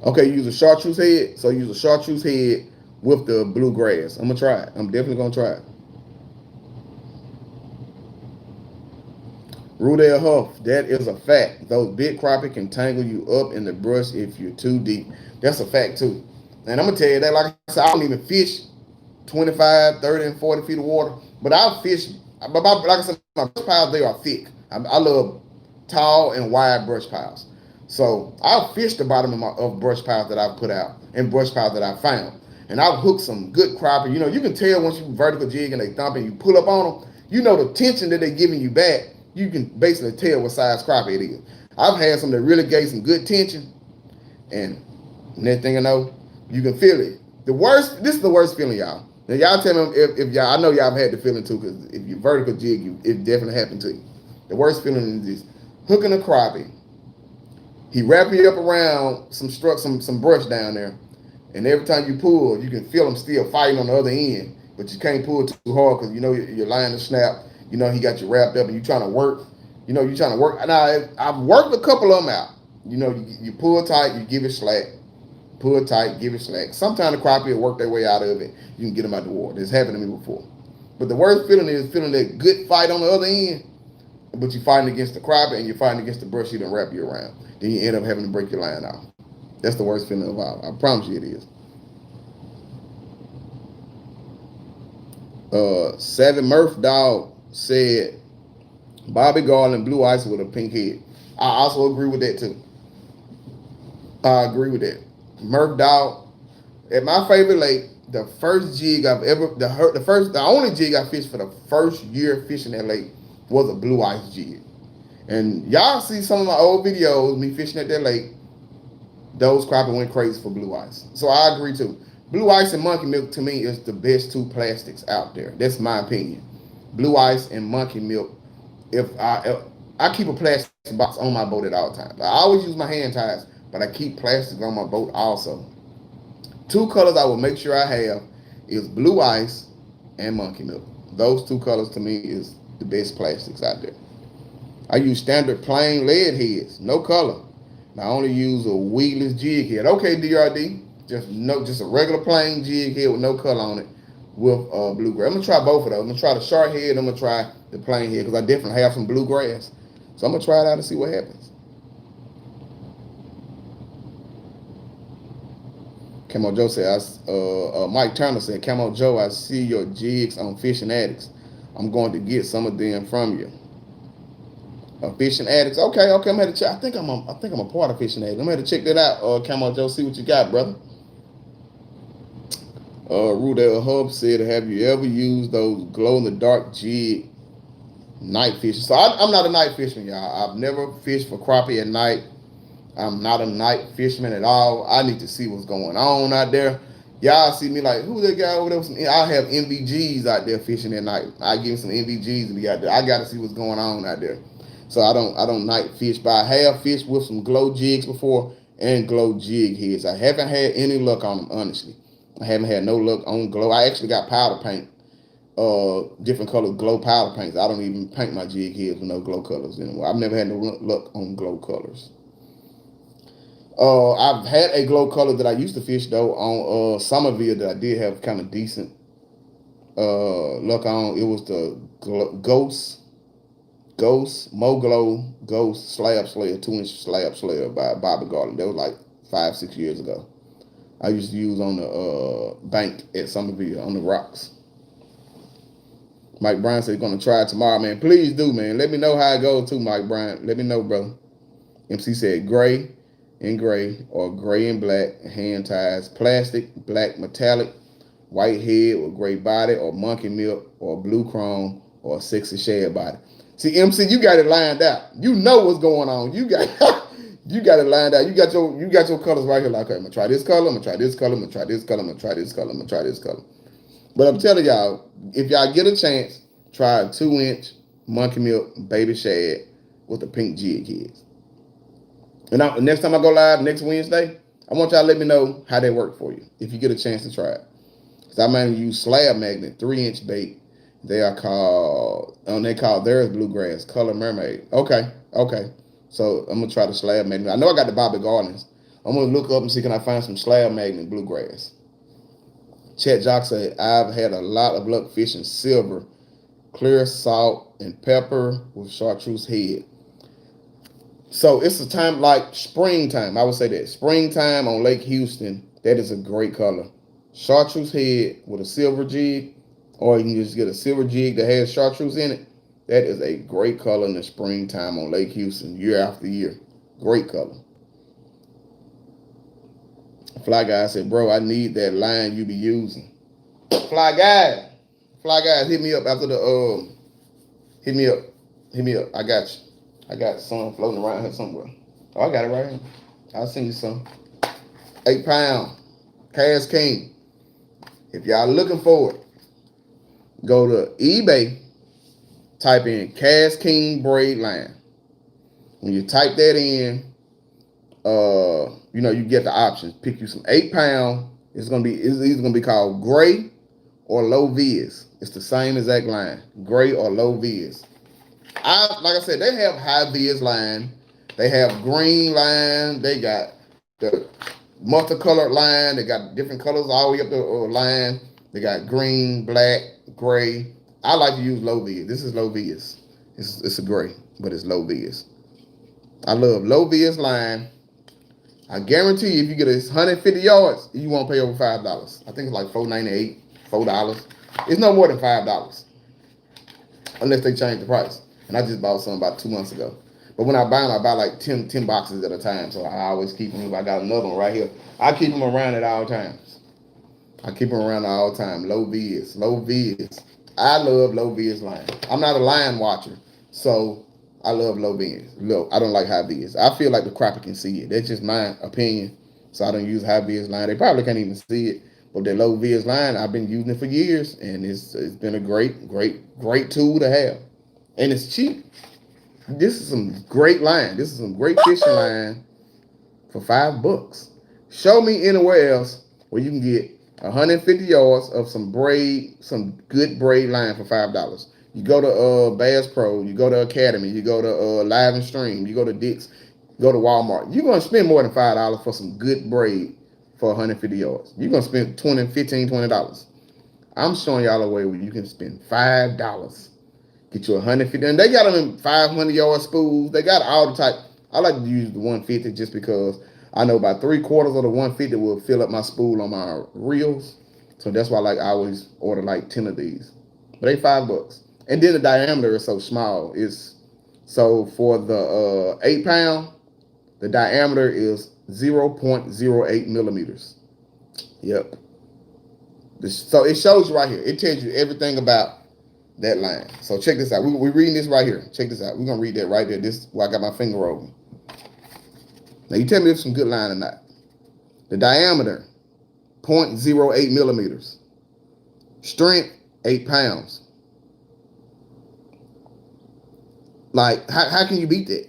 Okay, you use a chartreuse head. So use a chartreuse head with the bluegrass. I'm going to try it. I'm definitely going to try it. Rudell Huff, that is a fact. Those big crappie can tangle you up in the brush if you're too deep. That's a fact, too. And I'm going to tell you that, like I said, I don't even fish 25, 30, and 40 feet of water. But I'll fish, like I said, my brush piles, they are thick. I love tall and wide brush piles. So I'll fish the bottom of brush piles that I've put out and brush piles that I've found. And I'll hook some good crappie. You can tell once you vertical jig and they thump and you pull up on them, the tension that they're giving you back. You can basically tell what size crappie it is. I've had some that really gave some good tension, and next thing I know, you can feel it. This is the worst feeling, y'all. Now, y'all tell me if y'all, I know y'all have had the feeling too, because if you vertical jig, it definitely happened to you. The worst feeling is this: hooking a crappie. He wrap you up around some brush down there, and every time you pull, you can feel him still fighting on the other end, but you can't pull too hard because you're lying to snap. He got you wrapped up and you're trying to work. Now, I've worked a couple of them out. You pull tight, you give it slack. Pull tight, give it slack. Sometimes the crappie will work their way out of it. You can get them out the water. It's happened to me before. But the worst feeling is feeling that good fight on the other end, but you're fighting against the crappie and you're fighting against the brush you done wrap you around. Then you end up having to break your line off. That's the worst feeling of all. I promise you it is. Savvy Murph Dog said Bobby Garland blue ice with a pink head. I also agree with that too. I agree with that. Murph Dog, at my favorite lake, the first jig I've ever, the only jig I fished for the first year fishing that lake was a blue ice jig. And y'all see some of my old videos, me fishing at that lake, those crappie went crazy for blue ice. So I agree too. Blue ice and monkey milk to me is the best two plastics out there. That's my opinion. Blue ice and monkey milk. If I keep a plastic box on my boat at all times. I always use my hand ties, but I keep plastic on my boat also. Two colors I will make sure I have is blue ice and monkey milk. Those two colors to me is the best plastics out there. I use standard plain lead heads, no color. I only use a weedless jig head. Okay, DRD, just a regular plain jig head with no color on it with bluegrass. I'm gonna try both of those. I'm gonna try the shark head. I'm gonna try the plain head because I definitely have some bluegrass. So I'm gonna try it out and see what happens. Camo Joe said, Mike Turner said, Camo Joe, I see your jigs on Fishing Addicts. I'm going to get some of them from you. Fishing Addicts. Okay, I'm gonna check. I think I'm a part of Fishing Addicts. I'm gonna check that out. Camo Joe, see what you got, brother. Rudell Hub said, have you ever used those glow-in-the-dark jig night fishing? So I'm not a night fisherman, y'all. I've never fished for crappie at night. I'm not a night fisherman at all. I need to see what's going on out there. Y'all see me like, who that guy over there? I have NVGs out there fishing at night. I give him some NVGs to be out there. I got to see what's going on out there. So I don't night fish, but I have fished with some glow jigs before and glow jig heads. I haven't had any luck on them, honestly. I haven't had no luck on glow. I actually got powder paint, different color glow powder paints. I don't even paint my jig heads with no glow colors anymore. I've never had no luck on glow colors. I've had a glow color that I used to fish though on Somerville that I did have kind of decent luck on. It was the Ghost Slab Slayer, 2-inch slab slayer by Bobby Garland. That was like 5-6 years ago. I used to use on the bank at Somerville on the rocks. Mike Bryan said he's gonna try it tomorrow, man. Please do, man. Let me know how it goes too, Mike Bryan. Let me know, bro. MC said gray and gray or gray and black hand ties, plastic, black metallic, white head with gray body or monkey milk or blue chrome or sexy shad body. See, MC, you got it lined out. You know what's going on. You got it lined out. You got your colors right here. Like, okay, I'm gonna try this color, I'm gonna try this color, I'm gonna try this color, I'm gonna try this color, I'm gonna try this color. But I'm telling y'all, if y'all get a chance, try a 2-inch monkey milk baby shad with the pink jig heads. And next time I go live, next Wednesday, I want y'all to let me know how they work for you, if you get a chance to try it. Because I might use slab magnet, 3-inch bait. They call theirs bluegrass, color mermaid. Okay. So I'm going to try the slab magnet. I know I got the Bobby Gardens. I'm going to look up and see can I find some slab magnet bluegrass. Chet Jock said, I've had a lot of luck fishing silver, clear salt, and pepper with chartreuse head. So it's a time like springtime. I would say that. Springtime on Lake Houston, that is a great color. Chartreuse head with a silver jig, or you can just get a silver jig that has chartreuse in it. That is a great color in the springtime on Lake Houston, year after year. Great color. Fly Guy said, bro, I need that line you be using. Fly Guy, hit me up after the, hit me up. I got you. I got some floating around here somewhere. Oh, I got it right here. I'll send you some. 8-pound, Cash King. If y'all looking for it, go to eBay, type in Cash King braid line. When you type that in, you get the options. Pick you some 8-pound. It's either gonna be called gray or low vis. It's the same exact line, gray or low vis. Like I said, they have high vis line. They have green line. They got the multicolored line. They got different colors all the way up the line. They got green, black, gray. I like to use low vis. This is low vis. It's a gray, but it's low vis. I love low vis line. I guarantee you, if you get 150 yards, you won't pay over $5. I think it's like $4.98, $4. It's no more than $5, unless they change the price. And I just bought some about 2 months ago. But when I buy them, I buy like 10 boxes at a time. So I always keep them. I got another one right here. I keep them around at all times. Low vis. I love low vis line. I'm not a line watcher, so I love low vis. Look, I don't like high vis. I feel like the crappie can see it. That's just my opinion. So I don't use high vis line. They probably can't even see it. But that low vis line, I've been using it for years, and it's been a great tool to have. And it's cheap. This is some great line. This is some great fishing line for $5. Show me anywhere else where you can get 150 yards of some good braid line for $5. You go to Bass Pro, you go to Academy, you go to Live and Stream, you go to Dick's, go to Walmart. You're gonna spend more than $5 for some good braid for 150 yards. You're gonna spend $20. I'm showing y'all a way where you can spend $5. Get you 150, and they got them in 500-yard spools. They got all the type. I like to use the 150 just because I know about 3/4 of the 150 will fill up my spool on my reels. So that's why I always order like 10 of these. But they $5. And then the diameter is so small. So for the 8-pound, the diameter is 0.08 millimeters. Yep. So it shows you right here. It tells you everything about that line. So check this out. We're reading this right here. Check this out. We're going to read that right there. This is where I got my finger over. Now you tell me if it's some good line or not. The diameter, 0.08 millimeters. Strength, 8 pounds. Like, how can you beat that?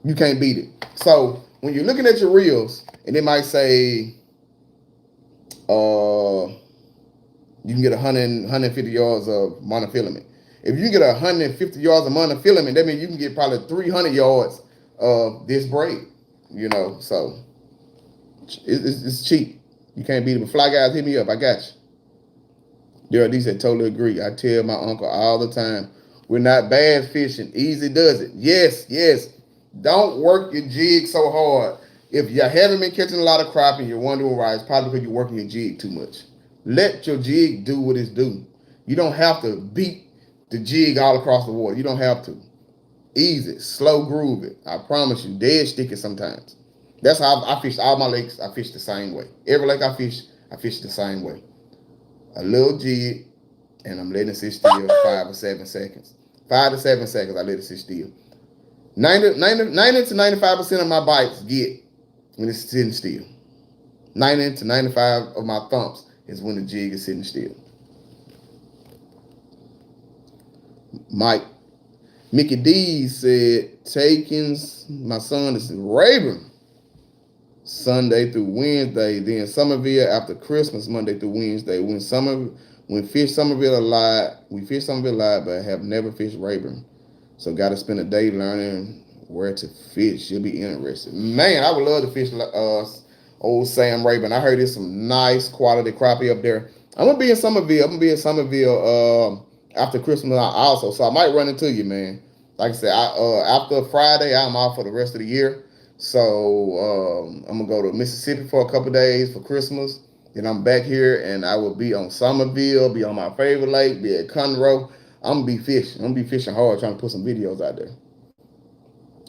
You can't beat it. So when you're looking at your reels, and it might say, you can get 150 yards of monofilament. If you get 150 yards of monofilament, that means you can get probably 300 yards of this braid. You know, so it's cheap. You can't beat it. But fly guys, hit me up. I got you. Daryl D said, totally agree. I tell my uncle all the time, we're not bad fishing. Easy does it. Yes, yes. Don't work your jig so hard. If you haven't been catching a lot of crappie and you're wondering why, it's probably because you're working your jig too much. Let your jig do what it's due. You don't have to beat the jig all across the water. You don't have to. Ease it. Slow groove it. I promise you. Dead sticky sometimes. That's how I fish all my lakes. I fish the same way. Every lake I fish the same way. A little jig, and I'm letting it sit still 5 or 7 seconds. 5 to 7 seconds, I let it sit still. 90 to 95% of my bites get when it's sitting still. 90 to 95 of my thumps is when the jig is sitting still. Mickey D said, Takins, my son is in Rayburn Sunday through Wednesday, then Somerville after Christmas, Monday through Wednesday. We fish Somerville a lot, but have never fished Rayburn. So got to spend a day learning where to fish. You'll be interested. Man, I would love to fish old Sam Rayburn. I heard there's some nice quality crappie up there. I'm going to be in Somerville. After Christmas also. So I might run into you, man. Like I said, after Friday, I'm off for the rest of the year. So I'm going to go to Mississippi for a couple of days for Christmas. Then I'm back here, and I will be on Somerville, be on my favorite lake, be at Conroe. I'm going to be fishing. I'm going to be fishing hard, trying to put some videos out there.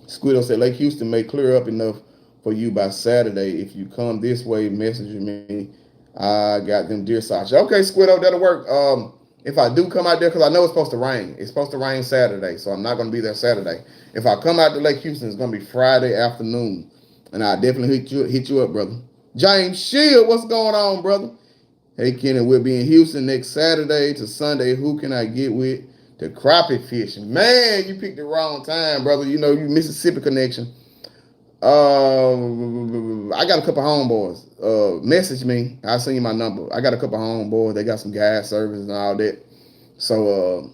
Squiddo said, Lake Houston may clear up enough for you by Saturday. If you come this way, message me. I got them deer sausage. Okay, Squiddo, that'll work. If I do come out there, because I know it's supposed to rain. It's supposed to rain Saturday, so I'm not going to be there Saturday. If I come out to Lake Houston, it's going to be Friday afternoon. And I'll definitely hit you up, brother. James Shield, what's going on, brother? Hey, Kenny, we'll be in Houston next Saturday to Sunday. Who can I get with to crappie fishing? Man, you picked the wrong time, brother. You know, you Mississippi connection. I got a couple homeboys. Message me. I'll send you my number. I got a couple homeboys. They got some gas service and all that. So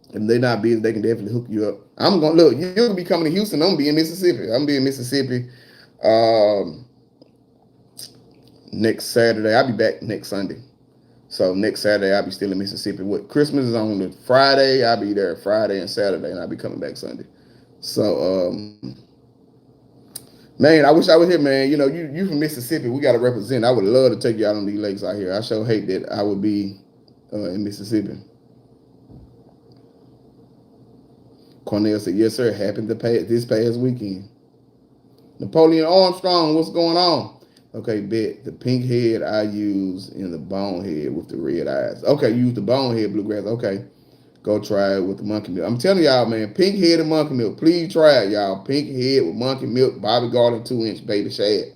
if they're not busy, they can definitely hook you up. I'm gonna look. You'll be coming to Houston. I'm gonna be in Mississippi. I'm gonna be in Mississippi next Saturday. I'll be back next Sunday. So next Saturday I'll be still in Mississippi. What Christmas is on the Friday. I'll be there Friday and Saturday, and I'll be coming back Sunday. So man, I wish I was here, man. You know, you from Mississippi. We got to represent. I would love to take you out on these lakes out here. I sure hate that I would be in Mississippi. Cornell said, yes, sir. Happened this past weekend. Napoleon Armstrong, what's going on? Okay, bet. The pink head I use in the bonehead with the red eyes. Okay, you use the bonehead bluegrass. Okay. Go try it with the monkey milk. I'm telling y'all, man, pink head and monkey milk. Please try it, y'all. Pink head with monkey milk, Bobby Garland 2-inch baby shad.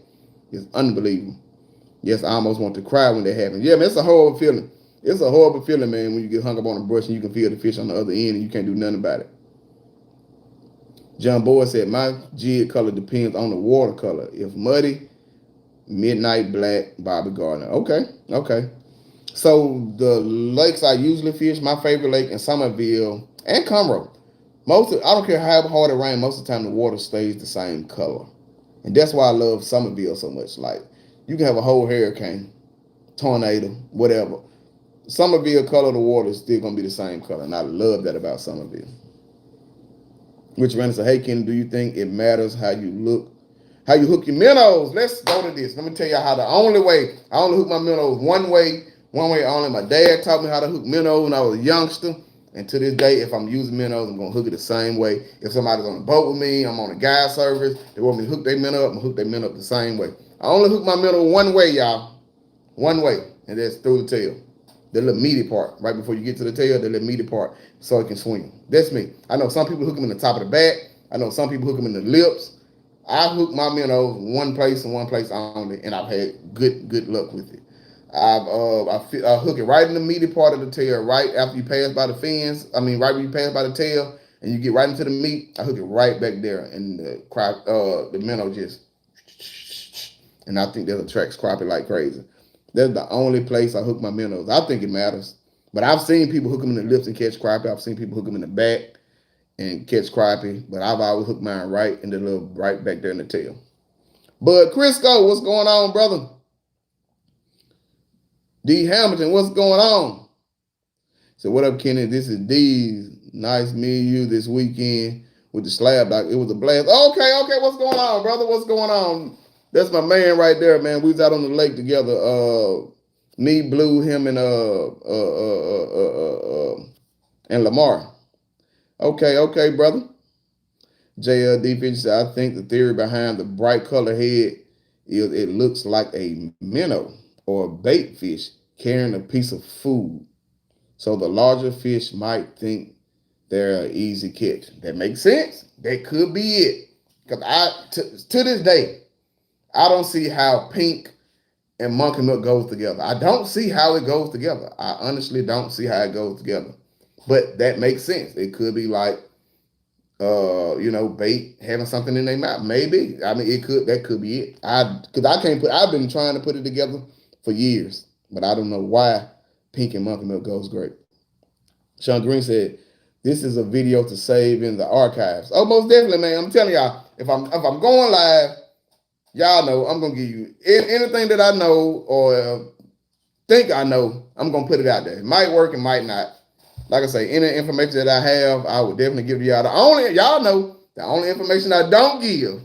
It's unbelievable. Yes, I almost want to cry when that happens. Yeah, man, it's a horrible feeling. It's a horrible feeling, man, when you get hung up on a brush and you can feel the fish on the other end and you can't do nothing about it. John Boyd said, my jig color depends on the water color. If muddy, midnight black, Bobby Gardner. Okay. So the lakes I usually fish, my favorite lake in Somerville and Conroe. I don't care how hard it rains, most of the time the water stays the same color. And that's why I love Somerville so much. Like, you can have a whole hurricane, tornado, whatever. Somerville color of the water is still going to be the same color. And I love that about Somerville. Rich Randall said, hey, Ken, do you think it matters how you hook your minnows? Let's go to this. Let me tell you how I only hook my minnows one way only. My dad taught me how to hook minnows when I was a youngster. And to this day, if I'm using minnows, I'm going to hook it the same way. If somebody's on a boat with me, I'm on a guy service, they want me to hook their minnow up, I'm going to hook their minnow up the same way. I only hook my minnow one way, y'all. One way. And that's through the tail. The little meaty part. Right before you get to the tail, the little meaty part, so it can swing. That's me. I know some people hook them in the top of the back. I know some people hook them in the lips. I hook my minnows one place and one place only, and I've had good luck with it. I hook it right in the meaty part of the tail, right after you pass by the fins. I mean, right when you pass by the tail, and you get right into the meat. I hook it right back there, and the minnow just, and I think that attracts crappie like crazy. That's the only place I hook my minnows. I think it matters, but I've seen people hook them in the lips and catch crappie. I've seen people hook them in the back and catch crappie, but I've always hooked mine right in the little right back there in the tail. But Crisco, what's going on, brother? D Hamilton, what's going on? So what up, Kenny? This is D's. Nice meeting you this weekend with the slab doc. It was a blast. Okay, what's going on, brother? What's going on? That's my man right there, man. We was out on the lake together. Me, Blue, him, and Lamar. Okay, brother. JLD Finch said, I think the theory behind the bright color head is it looks like a minnow or a bait fish carrying a piece of food. So the larger fish might think they're an easy catch. That makes sense. That could be it. Because to this day, I don't see how pink and monkey milk goes together. I don't see how it goes together. I honestly don't see how it goes together. But that makes sense. It could be like, bait having something in their mouth. Maybe. I mean, that could be it. I've been trying to put it together for years, but I don't know why pink and monkey milk goes great. Sean Green said, this is a video to save in the archives. Oh, most definitely, man. I'm telling y'all, if I'm going live, y'all know I'm gonna give you anything that I know or think I know. I'm gonna put it out there. It might work, it might not. Like I say, any information that I have, I would definitely give to y'all. Y'all know the only information I don't give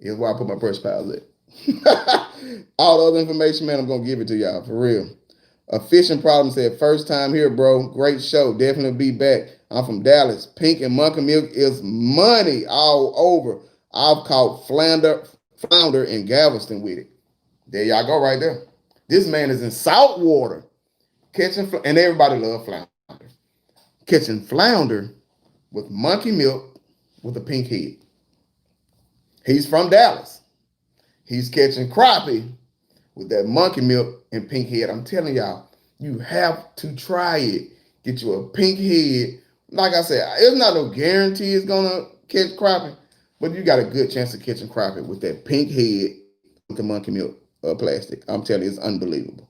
is where I put my brush piles at. All the other information, man, I'm gonna give it to y'all for real. A fishing problem said, first time here, bro. Great show. Definitely be back. I'm from Dallas. Pink and monkey milk is money all over. I've caught flounder in Galveston with it. There y'all go right there. This man is in salt water catching, and everybody love flounder. Catching flounder with monkey milk with a pink head. He's from Dallas. He's catching crappie with that monkey milk and pink head. I'm telling y'all, you have to try it. Get you a pink head. Like I said, it's not no guarantee it's gonna catch crappie, but you got a good chance of catching crappie with that pink head with the monkey milk plastic. I'm telling you, it's unbelievable.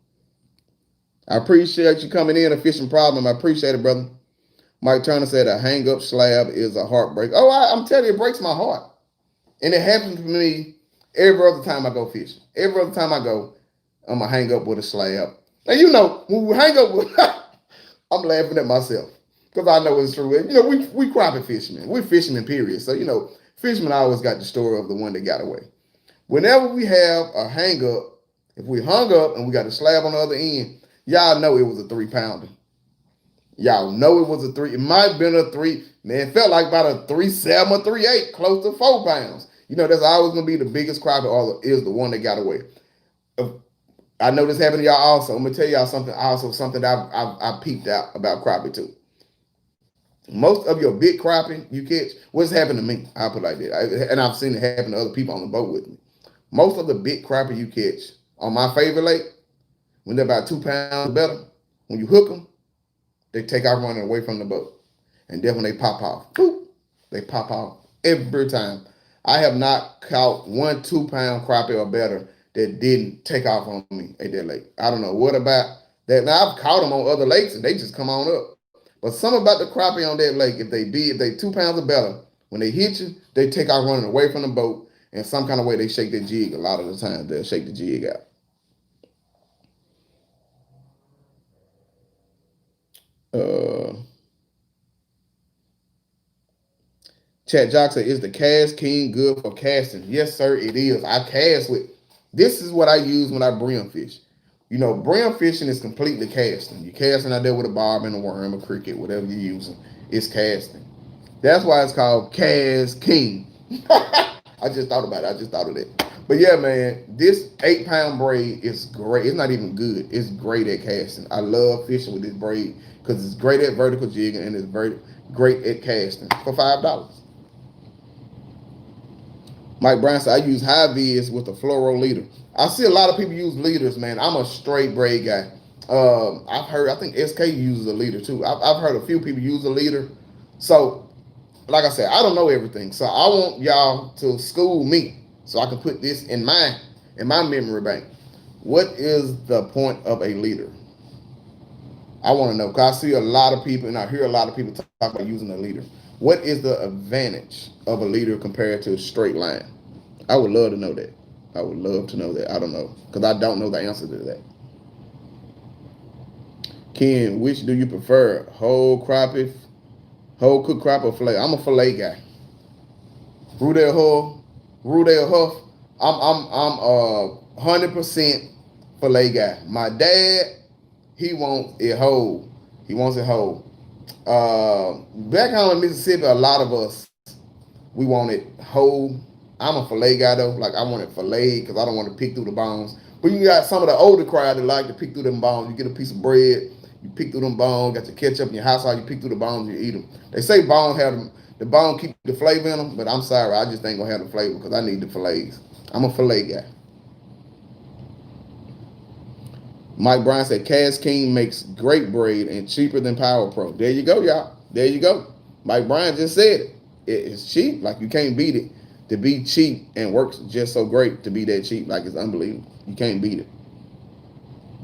I appreciate you coming in, a fishing problem. I appreciate it, brother. Mike Turner said a hang-up slab is a heartbreak. Oh, I'm telling you, it breaks my heart. And it happens to me every other time I go fishing. Every other time I go, I'm going to hang up with a slab. And when we hang up with, I'm laughing at myself because I know it's true. We crappie fishermen. We're fishermen, period. So, fishermen always got the story of the one that got away. Whenever we have a hang up, if we hung up and we got a slab on the other end, y'all know it was a 3-pounder. Y'all know it was a 3. It might have been a 3. Man, it felt like about a 3.7 or 3.8, close to 4 pounds. That's always going to be the biggest crappie, or is the one that got away. I know this happened to y'all also. I'm going to tell y'all something that I've peeped out about crappie too. Most of your big crappie you catch, what's happened to me, I'll put it like that. And I've seen it happen to other people on the boat with me. Most of the big crappie you catch on my favorite lake, when they're about 2 pounds or better, when you hook them, they take off running away from the boat. And then when they pop off, boop, they pop off every time. I have not caught 1 2-pound crappie or better that didn't take off on me at that lake. I don't know what about that. Now, I've caught them on other lakes and they just come on up. But something about the crappie on that lake, if they 2 pounds or better, when they hit you, they take off running away from the boat. And some kind of way they shake their jig. A lot of the time they'll shake the jig out. Chat Jock said, is the Cast King good for casting? Yes, sir, it is. I cast with, this is what I use when I brim fish. Brim fishing is completely casting. You're casting out there with a bob and a worm, a cricket, whatever you're using. It's casting. That's why it's called Cast King. I just thought about it. I just thought of that. But yeah, man, this 8-pound braid is great. It's not even good. It's great at casting. I love fishing with this braid because it's great at vertical jigging and it's very great at casting for $5. Mike Brown said, I use high vis with a fluoro leader. I see a lot of people use leaders, man. I'm a straight braid guy. I've heard, I think SK uses a leader too. I've heard a few people use a leader. So, like I said, I don't know everything. So I want y'all to school me so I can put this in my memory bank. What is the point of a leader? I want to know because I see a lot of people and I hear a lot of people talk about using a leader. What is the advantage of a leader compared to a straight line? I would love to know that. I would love to know that. I don't know because I don't know the answer to that. Ken, which do you prefer? Whole crappie, whole cooked crappie or fillet? I'm a fillet guy. Rudel Hull, Rudel Huff. I'm 100% fillet guy. My dad, he wants it whole. He wants it whole. Back home in Mississippi, a lot of us we want it whole. I'm a filet guy though. Like I want it filet because I don't want to pick through the bones. But you got some of the older crowd that like to pick through them bones. You get a piece of bread, you pick through them bones. Got your ketchup and your hot sauce. You pick through the bones, you eat them. They say bones have them. The bone keep the flavor in them, but I'm sorry, I just ain't gonna have the flavor because I need the fillets. I'm a filet guy. Mike Bryan said Cash King makes great braid and cheaper than Power Pro. There you go, y'all. There you go. Mike Bryan just said it. It's cheap. Like you can't beat it. To be cheap and works just so great to be that cheap. Like it's unbelievable. You can't beat it.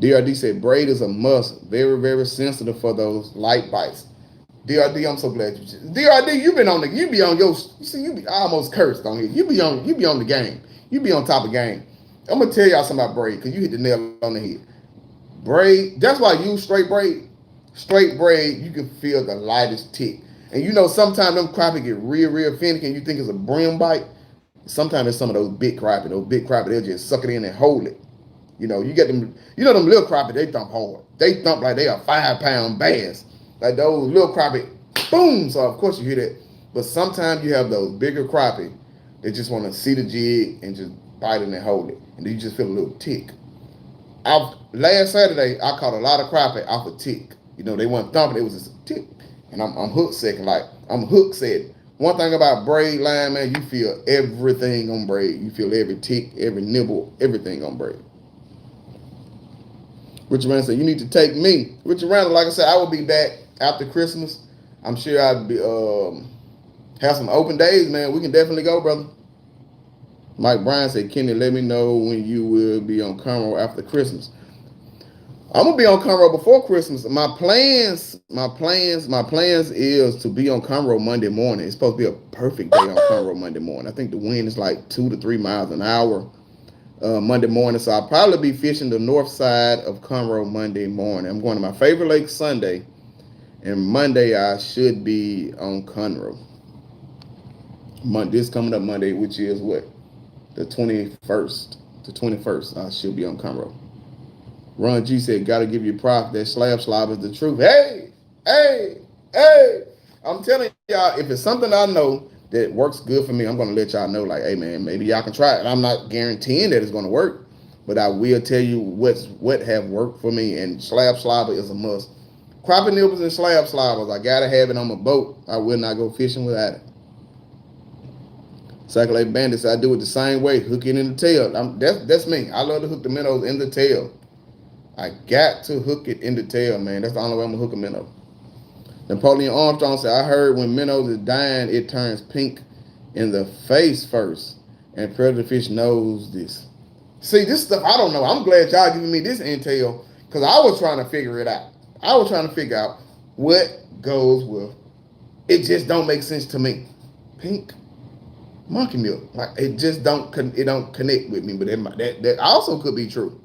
DRD said braid is a must. Very, very sensitive for those light bites. DRD, I'm so glad you. DRD, you been on the. You be on your. You see, you be I almost cursed on here. You be on the game. You be on top of game. I'm gonna tell y'all something about braid because you hit the nail on the head. Braid. That's why I use straight braid. Straight braid, you can feel the lightest tick. And you know, sometimes them crappie get real finicky and you think it's a brim bite. Sometimes it's some of those big crappie. Those big crappie, they'll just suck it in and hold it. You know, you get them, you know them little crappie, they thump hard. They thump like they are 5-pound bass. Like those little crappie, boom. So of course you hear that. But sometimes you have those bigger crappie that just want to see the jig and just bite it and hold it. And then you just feel a little tick. Last Saturday, I caught a lot of crappie off a tick. You know, they weren't thumping, it was just a tick. And I'm hook second, like I'm hook set. One thing about braid line, man, you feel everything on braid. You feel every tick, every nibble, everything on braid. Richard Randall said, you need to take me. Richard Randall, like I said, I will be back after Christmas. I'm sure I'll be have some open days, man. We can definitely go, brother. Mike Bryan said, Kenny, let me know when you will be on Conroe after Christmas. I'm gonna be on Conroe before Christmas. My plans is to be on Conroe Monday morning. It's supposed to be a perfect day on Conroe Monday morning. I think the wind is like 2 to 3 miles an hour Monday morning. So I'll probably be fishing the north side of Conroe Monday morning. I'm going to my favorite lake Sunday, and Monday I should be on Conroe. This coming up Monday, which is what? The 21st. The 21st, I should be on Conroe. Ron G said, gotta give you props. That slab slob is the truth. Hey. I'm telling y'all, if it's something I know that works good for me, I'm gonna let y'all know, like, hey man, maybe y'all can try it. I'm not guaranteeing that it's gonna work, but I will tell you what have worked for me, and slab slobber is a must. Crappie nibbles and slab slobbers, I gotta have it on my boat. I will not go fishing without it. Cyclade Bandits, I do it the same way, hook it in the tail. That's me. I love to hook the minnows in the tail. I got to hook it in the tail, man. That's the only way I'm going to hook a minnow. Napoleon Armstrong said, I heard when minnows is dying, it turns pink in the face first. And predator fish knows this. See, this stuff, I don't know. I'm glad y'all giving me this intel because I was trying to figure it out. I was trying to figure out what goes with. It just don't make sense to me. Pink monkey milk. Like, it just don't connect with me. But that also could be true.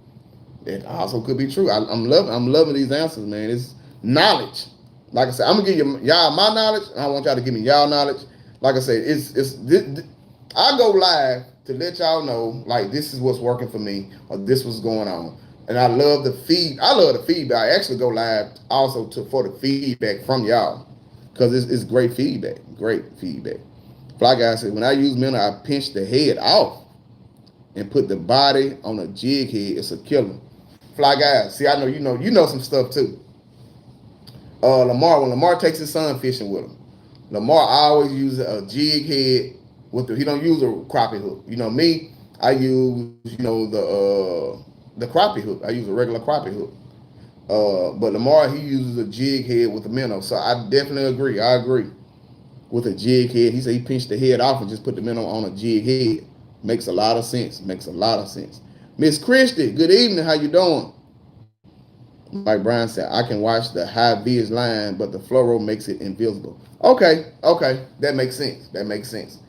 That also could be true. I'm loving these answers, man. It's knowledge. Like I said, I'm gonna give y'all my knowledge, and I want y'all to give me y'all knowledge. Like I said, I go live to let y'all know, like, this is what's working for me, or this was going on. And I love the feedback. I actually go live also for the feedback from y'all, because it's great feedback. Great feedback. Fly Guy said, when I use minnow, I pinch the head off and put the body on a jig head. It's a killer. Fly Guys, see, I know you know some stuff too. When Lamar takes his son fishing with him, Lamar always uses a jig head he don't use a crappie hook. Me, I use the crappie hook. I use a regular crappie hook. But Lamar, he uses a jig head with a minnow. So I definitely agree. I agree with a jig head. He said he pinched the head off and just put the minnow on a jig head. Makes a lot of sense. Makes a lot of sense. Miss Christie, good evening. How you doing? Like Brian said, I can watch the high vis line, but the fluoro makes it invisible. Okay, that makes sense. That makes sense.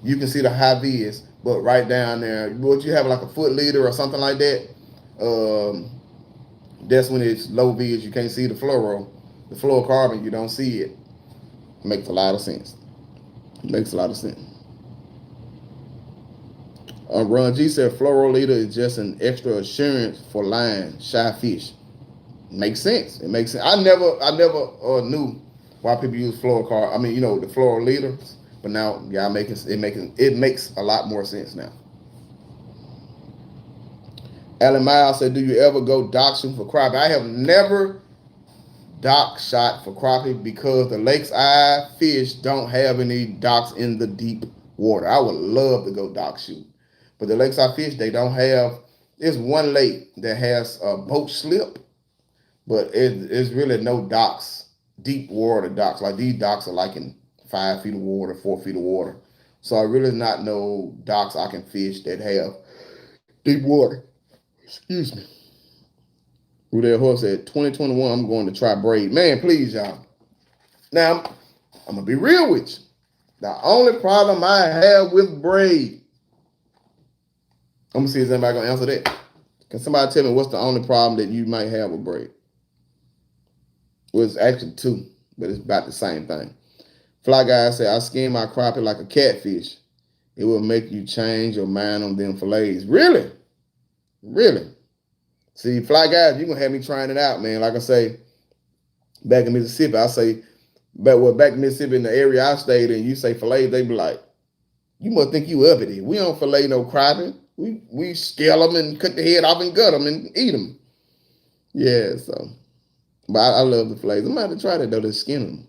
You can see the high vis, but right down there, what you have like a foot leader or something like that. That's when it's low vis. You can't see the fluorocarbon. You don't see it. Makes a lot of sense. Makes a lot of sense. Ron G said fluoro leader is just an extra assurance for line shy fish. Makes sense. It makes sense. I never knew why people use fluorocarbon. I mean, the fluoro leaders, but now y'all it makes a lot more sense now. Alan Miles said, "Do you ever go dock shooting for crappie?" I have never dock shot for crappie because the lakes I fish don't have any docks in the deep water. I would love to go dock shoot, but the lakes I fish, they don't have. There's one lake that has a boat slip, but it's really no docks, deep water docks. Like these docks are like in 5 feet of water, 4 feet of water. So I really not know docks I can fish that have deep water. Excuse me. Rudell Horse said, 2021, I'm going to try Braid. Man, please, y'all. Now, I'm going to be real with you. The only problem I have with Braid, I'm going to see if anybody going to answer that. Can somebody tell me what's the only problem that you might have with Braid? Well, it's actually two, but it's about the same thing. Fly Guy said, I skin my crappie like a catfish. It will make you change your mind on them fillets. Really? Really? See, Fly Guys, you're going to have me trying it out, man. Like I say, back in Mississippi, back in Mississippi in the area I stayed in, you say filet, they be like, you must think you uppity. We don't fillet no crappie. We scale them and cut the head off and gut them and eat them. Yeah, so. But I love the fillets. I'm going to have to try that, though, to skin them.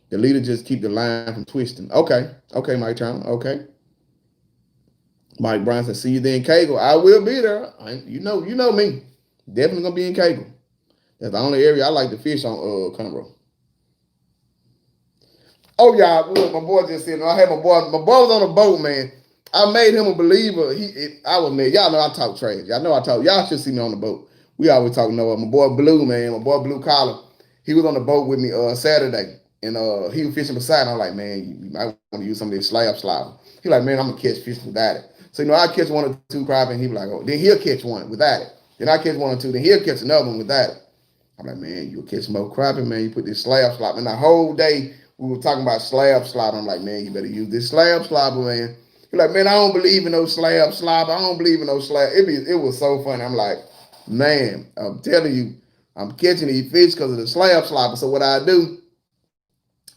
The leader just keep the line from twisting. Okay, Mike Town, okay. Mike Brown said, see you there in Kegel. I will be there. You know me. Definitely going to be in Kegel. That's the only area I like to fish on Conroe. Oh, y'all, look, my boy just said, I had my boy was on a boat, man. I made him a believer. Y'all know I talk trash. Y'all should see me on the boat. We always talk Noah. My boy Blue, man, my boy Blue Collar, he was on the boat with me Saturday. And he was fishing beside me. I'm like, man, you might want to use some of this slab slobber. He like, man, I'm going to catch fish without it. So, I catch 1 or 2 crappie, and he be like, oh, then he'll catch one without it. Then I catch 1 or 2, then he'll catch another one without it. I'm like, man, you'll catch more crappie, man. You put this slab slobber. And the whole day, we were talking about slab slobber. I'm like, man, you better use this slab slobber, man. He's like, man, I don't believe in no slab slobber. I don't believe in no slab. It was so funny. I'm like, man, I'm telling you, I'm catching these fish because of the slab slobber. So what I do,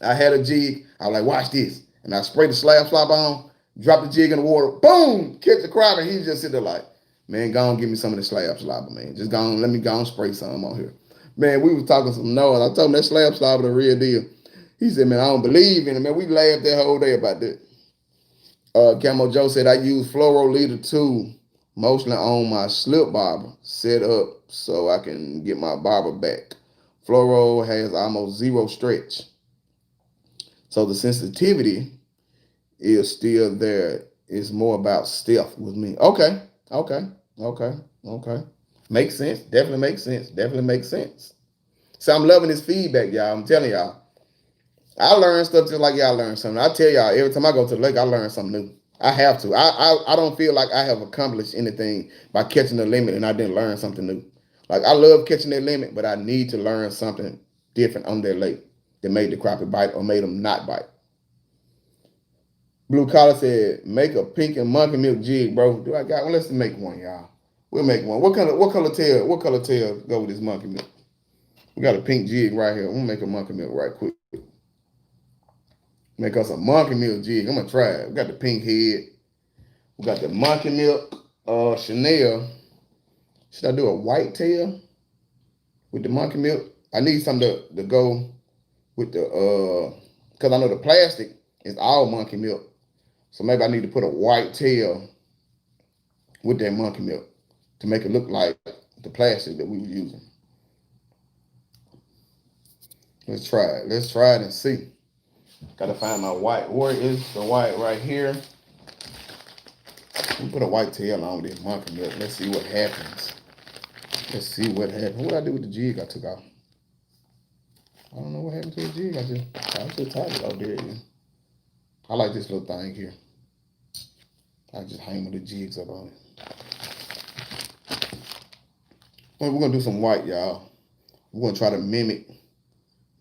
I had a jig. I was like, watch this. And I sprayed the slab slobber on, drop the jig in the water, boom, catch the crappie. And he just sit there like, man, go on, give me some of the slab slobber, man. Just go on, let me go on spray some on here. Man, we was talking some noise. I told him that slab slobber the real deal. He said, man, I don't believe in it, man. We laughed that whole day about that. Camo Joe said, I use fluoro leader too, mostly on my slip bobber, set up so I can get my bobber back. Fluoro has almost 0 stretch. So the sensitivity is still there. It's more about stealth with me. Okay. Makes sense. Definitely makes sense. So I'm loving this feedback, y'all. I'm telling y'all. I learn stuff just like y'all learn something. I tell y'all, every time I go to the lake, I learn something new. I have to. I don't feel like I have accomplished anything by catching the limit and I didn't learn something new. Like, I love catching that limit, but I need to learn something different on that lake that made the crappie bite or made them not bite. Blue Collar said, make a pink and monkey milk jig, bro. Do I got one? Let's make one, y'all. We'll make one. What color tail go with this monkey milk? We got a pink jig right here. I'm gonna make a monkey milk right quick. Make us a monkey milk jig. I'm gonna try it. We got the pink head. We got the monkey milk Chanel. Should I do a white tail with the monkey milk? I need something to go with the because I know the plastic is all monkey milk. So maybe I need to put a white tail with that monkey milk to make it look like the plastic that we were using. Let's try it. Let's try it and see. Gotta find my white. Where is the white? Right here. We put a white tail on this monkey milk. Let's see what happens. Let's see what happens. What did I do with the jig I took off? I don't know what happened to the jig. I just tied it out there. Yeah. I like this little thing here. I just hang with the jigs up on it. Well, we're gonna do some white, y'all. We're gonna try to mimic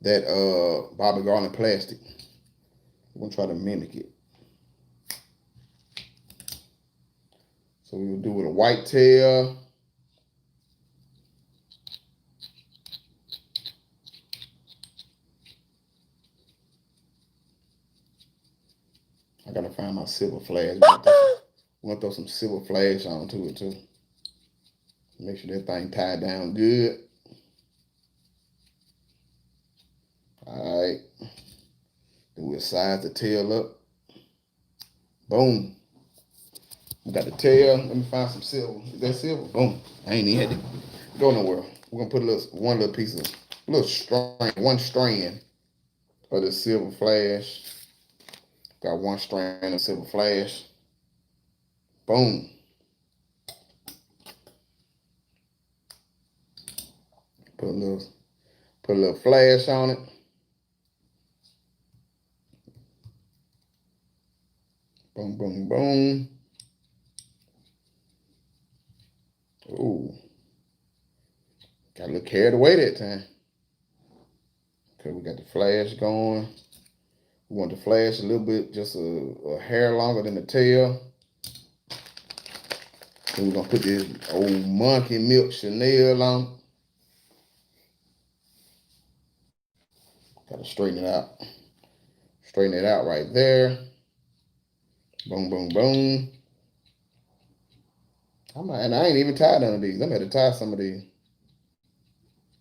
that Bobby Garland plastic. We're gonna try to mimic it. So we will do with a white tail. I gotta find my silver flash. We're gonna throw some silver flash onto it too. Make sure that thing tied down good. All right. Then we'll size the tail up. Boom. We got the tail. Let me find some silver. Is that silver? Boom. I ain't even had to go nowhere. We're gonna put one little piece of one strand of the silver flash. Got one strand of silver flash. Boom. Put a little flash on it. Boom, boom, boom. Ooh. Got a little carried away that time. Okay, we got the flash going. We want the flash a little bit, just a hair longer than the tail. Then we're gonna put this old monkey milk Chanel on. Gotta straighten it out. Straighten it out right there. Boom, boom, boom. And I ain't even tied none of these. I'm gonna tie some of these.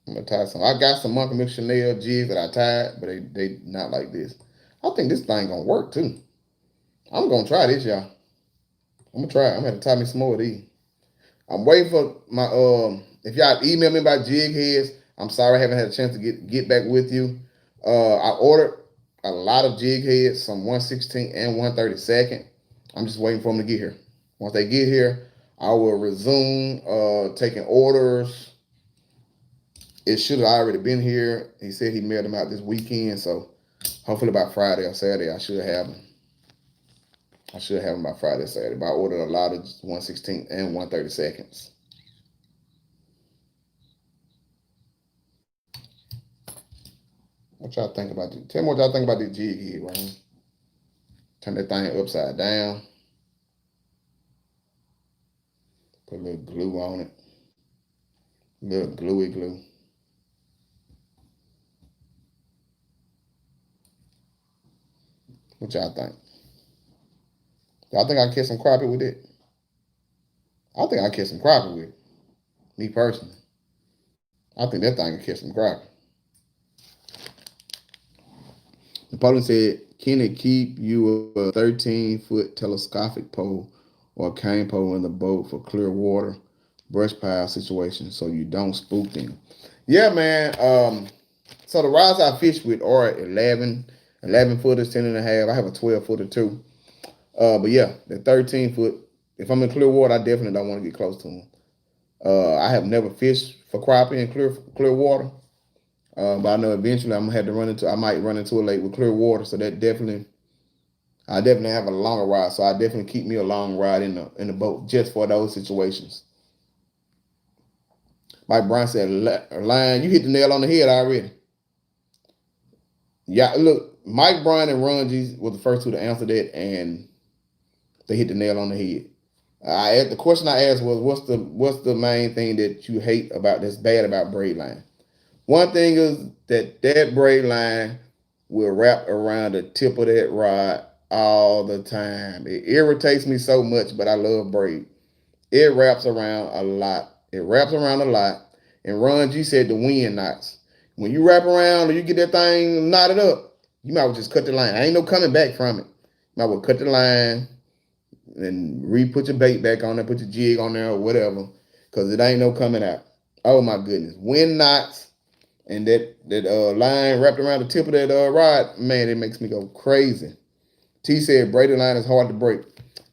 I'm gonna tie some. I got some monkey milk Chanel jigs that I tied, but they not like this. I think this thing gonna work too. I'm gonna try this, y'all. I'm gonna try it. I'm gonna tie me some more of these. I'm waiting for my if y'all email me about jig heads, I'm sorry I haven't had a chance to get back with you. I ordered a lot of jig heads, some 1/16 and 1/32. I'm just waiting for them to get here. Once they get here, I will resume taking orders. It should have already been here. He said he mailed them out this weekend, so hopefully by Friday or Saturday I should have them. I should have them by Friday or Saturday. But I ordered a lot of 1/16 and 1/32. What y'all think about this? Tell me what y'all think about this jig head, right? Turn that thing upside down. Put a little glue on it. A little gluey glue. What y'all think? Y'all think I can catch some crappie with it? I think I can catch some crappie with it. Me personally. I think that thing can catch some crappie. Napoleon said, can it keep you a 13-foot telescopic pole or cane pole in the boat for clear water, brush pile situation so you don't spook them? Yeah, man. So the rods I fish with are 11 footers, 10 and a half. I have a 12 footer too. But yeah, the 13-foot, if I'm in clear water, I definitely don't want to get close to them. I have never fished for crappie in clear water. But I know eventually I'm gonna have to I might run into a lake with clear water. So that I definitely have a longer ride. So I definitely keep me a long ride in the boat just for those situations. Mike Brown said, "Lion, you hit the nail on the head already." Yeah, look, Mike Brown and Ron G were the first two to answer that, and they hit the nail on the head. The question I asked was, what's the main thing that you hate that's bad about braid line? One thing is that braid line will wrap around the tip of that rod all the time. It irritates me so much, but I love braid. It wraps around a lot. And Ron G said the wind knots. When you wrap around or you get that thing knotted up, you might as well just cut the line. Ain't no coming back from it. You I would cut the line and re-put your bait back on there, put your jig on there or whatever, because it ain't no coming out. Oh my goodness. Wind knots and that line wrapped around the tip of that rod, man, it makes me go crazy. T said braided line is hard to break.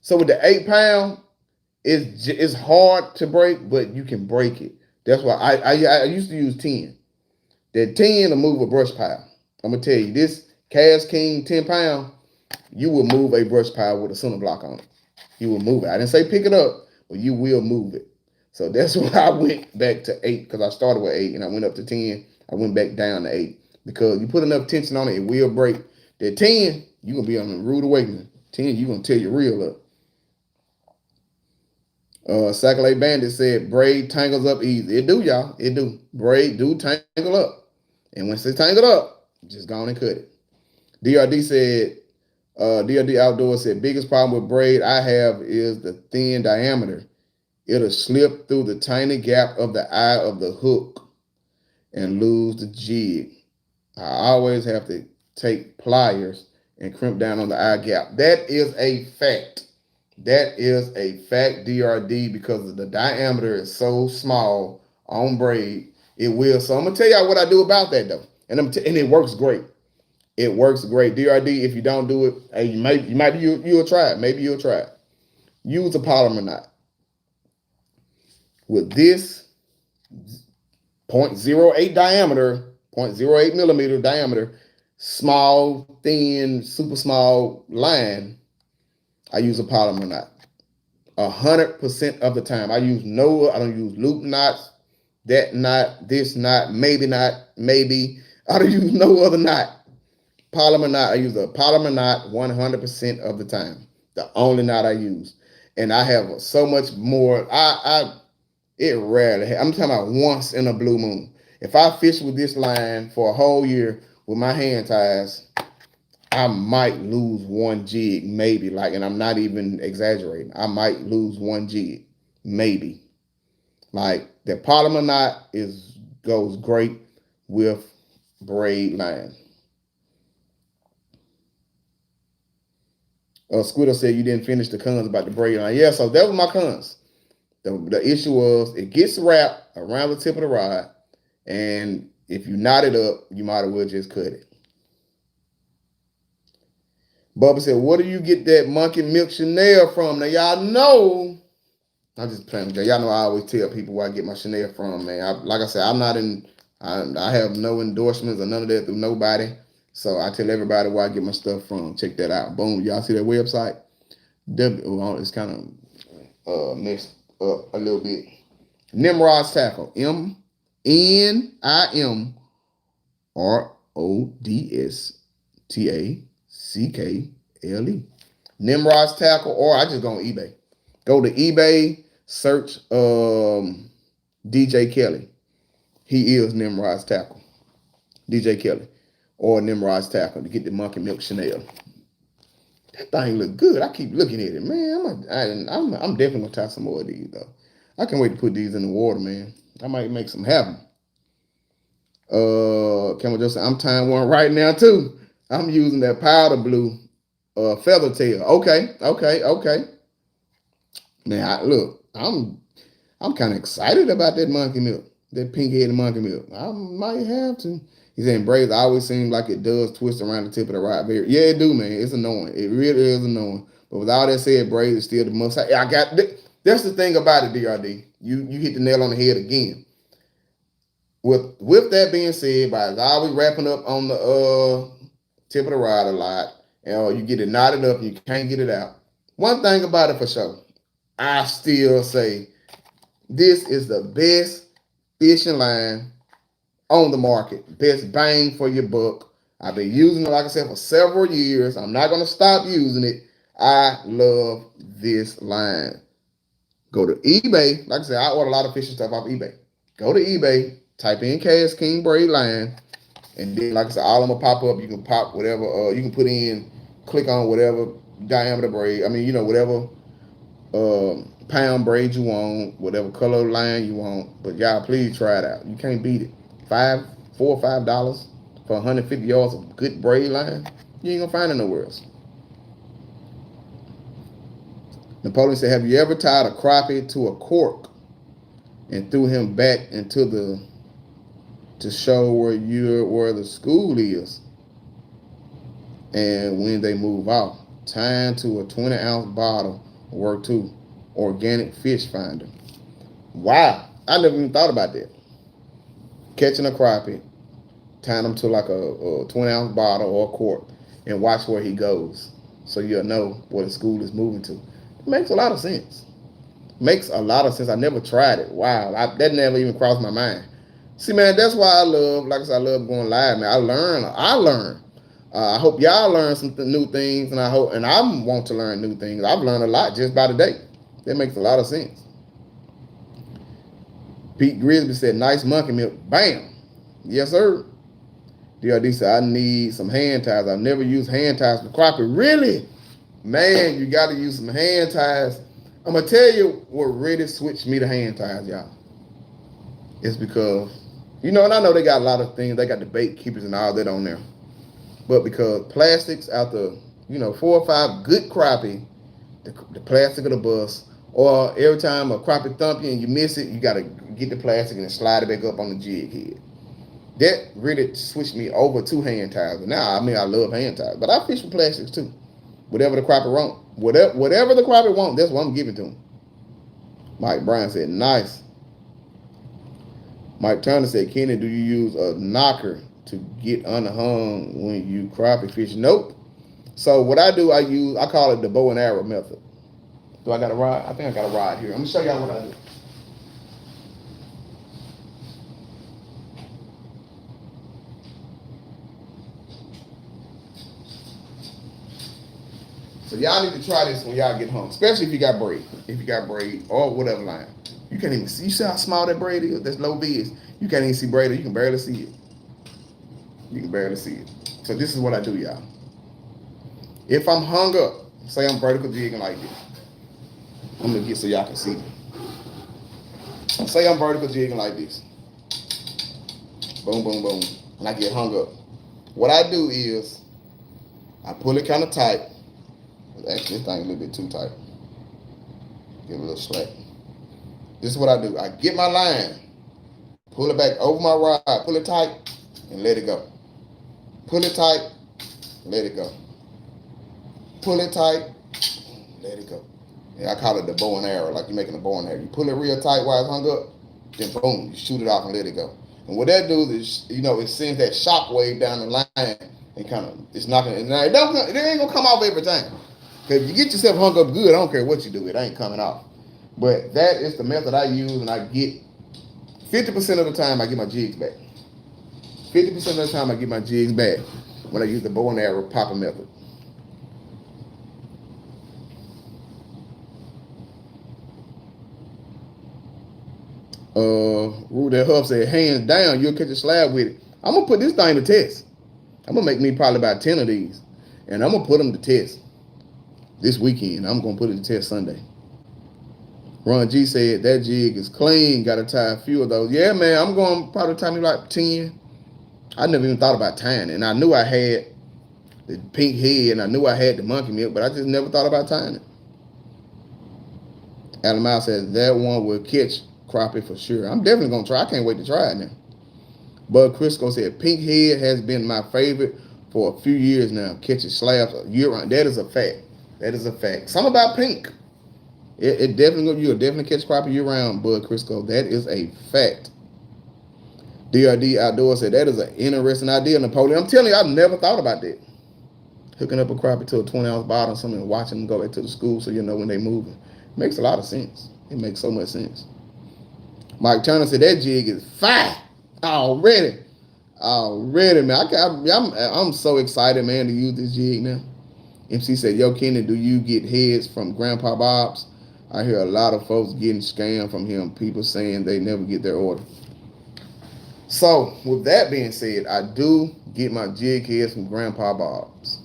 So with the 8 pound, it's hard to break, but you can break it. That's why I used to use 10. That 10 to move a brush pile. I'm gonna tell you, this Cast King 10 pound, you will move a brush pile with a center block on it. You will move it. I didn't say pick it up, but you will move it. So that's why I went back to 8, because I started with 8 and I went up to 10. I went back down to 8 because you put enough tension on it, it will break. That 10, you're gonna be on a rude awakening. 10, you're gonna tear your reel up. Sackler Bandit said braid tangles up easy. It do, y'all. It do. Braid do tangle up. And once it's tangled up, just go on and cut it. DRD said, DRD Outdoor said, biggest problem with braid I have is the thin diameter. It'll slip through the tiny gap of the eye of the hook and lose the jig. I always have to take pliers and crimp down on the eye gap. That is a fact. That is a fact, DRD, because the diameter is so small on braid. It will. So I'm gonna tell y'all what I do about that though, and it works great. It works great. DRD, if you don't do it, hey, you'll try it. Maybe you'll try it. Use a polymer knot. With this 0.08 diameter, 0.08 millimeter diameter, small, thin, super small line, I use a polymer knot. 100% of the time. I don't use loop knots, that knot, this knot, maybe not, maybe. I don't use no other knot. Polymer knot, I use a polymer knot 100% of the time. The only knot I use. And I have so much more. It rarely, I'm talking about once in a blue moon. If I fish with this line for a whole year with my hand ties, I might lose one jig, maybe. And I'm not even exaggerating. I might lose one jig, maybe. The polymer knot goes great with braid line. Squiddo said you didn't finish the cons about the braid line. Yeah, so that was my cons. The issue was it gets wrapped around the tip of the rod, and if you knot it up, you might as well just cut it. Bubba said, where do you get that monkey milk Chanel from? Now, y'all know, I'm just playing with y'all. Y'all know I always tell people where I get my Chanel from, man. Like I said, I have no endorsements or none of that through nobody. So I tell everybody where I get my stuff from. Check that out. Boom. Y'all see that website? It's kind of messed up a little bit. Nimrod's Tackle. NIMRODSTACKLE. Nimrod's Tackle, or I just go on eBay. Go to eBay, search DJ Kelly. He is Nimrod's Tackle. DJ Kelly. Or Nimrod's Tackle to get the monkey milk Chanel. That thing look good. I keep looking at it, man. I'm definitely gonna try some more of these though. I can't wait to put these in the water, man. I might make some happen. Camel Joseph, I'm tying one right now too. I'm using that powder blue feather tail. Okay. Man, I'm kind of excited about that monkey milk, that pink-headed monkey milk. I might have to. He's saying braids always seem like it does twist around the tip of the rod. Yeah, it do, man. It's annoying. It really is annoying. But with all that said, braids is still the most. That's the thing about it, DRD. You hit the nail on the head again. With that being said, by always wrapping up on the tip of the rod a lot, and you get it knotted up and you can't get it out. One thing about it for sure, I still say this is the best fishing line on the market. Best bang for your buck. I've been using it, like I said, for several years. I'm not going to stop using it. I love this line. Go to eBay. Like I said, I order a lot of fishing stuff off eBay. Go to eBay, type in Cast King braid line, and then, like I said, all of them will pop up. You can pop whatever, you can put in, click on whatever diameter braid. Whatever pound braid you want, whatever color line you want. But y'all, please try it out. You can't beat it. $4 or $5 for 150 yards of good braid line. You ain't gonna find it nowhere else. Napoleon said, have you ever tied a crappie to a cork and threw him back into the to show where the school is? And when they move off, tying to a 20-ounce bottle work too. Organic fish finder. Wow, I never even thought about that. Catching a crappie, tying them to like a 20-ounce bottle or a cork, and watch where he goes, so you'll know where the school is moving to. It makes a lot of sense. Makes a lot of sense. I never tried it. Wow, that never even crossed my mind. See, man, that's why I love, like I said, I love going live, man. I learn. I hope y'all learn some new things, and I want to learn new things. I've learned a lot just by today. That makes a lot of sense. Pete Grisby said, nice monkey milk. Bam. Yes, sir. DRD said, I need some hand ties. I've never used hand ties for crappie. Really? Man, you got to use some hand ties. I'm going to tell you what really switched me to hand ties, y'all. It's because, and I know they got a lot of things. They got the bait keepers and all that on there. But because plastics, after, 4 or 5 good crappie, the plastic of the bus, or every time a crappie thump you and you miss it, you got to get the plastic and slide it back up on the jig head. That really switched me over to hand ties. But now, I love hand ties. But I fish with plastics too. Whatever the crappie want. Whatever the crappie want, that's what I'm giving to him. Mike Bryan said, nice. Mike Turner said, Kenny, do you use a knocker to get unhung when you crappie fish? Nope. So what I do, I call it the bow and arrow method. Do I got a rod? I think I got a rod here. I'm going to show y'all what I do. So y'all need to try this when y'all get home, especially if you got braid. If you got braid or whatever line. You can't even see. You see how small that braid is? That's low viz. You can't even see braid. You can barely see it. You can barely see it. So this is what I do, y'all. If I'm hung up, say I'm vertical jigging like this. I'm going to get so y'all can see me. Say I'm vertical jigging like this. Boom, boom, boom. And I get hung up. What I do is I pull it kind of tight. Actually, this thing a little bit too tight. Give it a little slack. This is what I do. I get my line, pull it back over my rod, pull it tight, and let it go. Pull it tight, let it go. Pull it tight, let it go. Yeah, I call it the bow and arrow, like you're making a bow and arrow. You pull it real tight while it's hung up, then boom, you shoot it off and let it go. And what that does is, it sends that shock wave down the line and kind of, it's not gonna, it ain't gonna come off every time. Because if you get yourself hung up good, I don't care what you do, it ain't coming off. But that is the method I use, and I get 50% of the time I get my jigs back. 50% of the time I get my jigs back when I use the bow and arrow popper method. Rudell Huff said, hands down, you'll catch a slab with it. I'm going to put this thing to test. I'm going to make me probably about 10 of these, and I'm going to put them to test this weekend. I'm going to put it to test Sunday. Ron G said, that jig is clean. Got to tie a few of those. Yeah, man, I'm going to probably tie me like 10. I never even thought about tying it. And I knew I had the pink head, and I knew I had the monkey milk, but I just never thought about tying it. Adam Miles said, that one will catch crappie for sure. I'm definitely going to try. I can't wait to try it now. Bud Crisco said, pink head has been my favorite for a few years now. Catching slabs year round. That is a fact. That is a fact. Something about pink. It definitely, you'll definitely catch crappie year round, Bud Crisco. That is a fact. DRD Outdoor said, that is an interesting idea, Napoleon. I'm telling you, I've never thought about that. Hooking up a crappie to a 20-ounce bottle or something and watching them go back to the school so you know when they're moving. It makes a lot of sense. It makes so much sense. Mike Turner said, that jig is fire already. Already, man. I'm so excited, man, to use this jig now. MC said, yo, Kenny, do you get heads from Grandpa Bob's? I hear a lot of folks getting scammed from him. People saying they never get their order. So, with that being said, I do get my jig heads from Grandpa Bob's.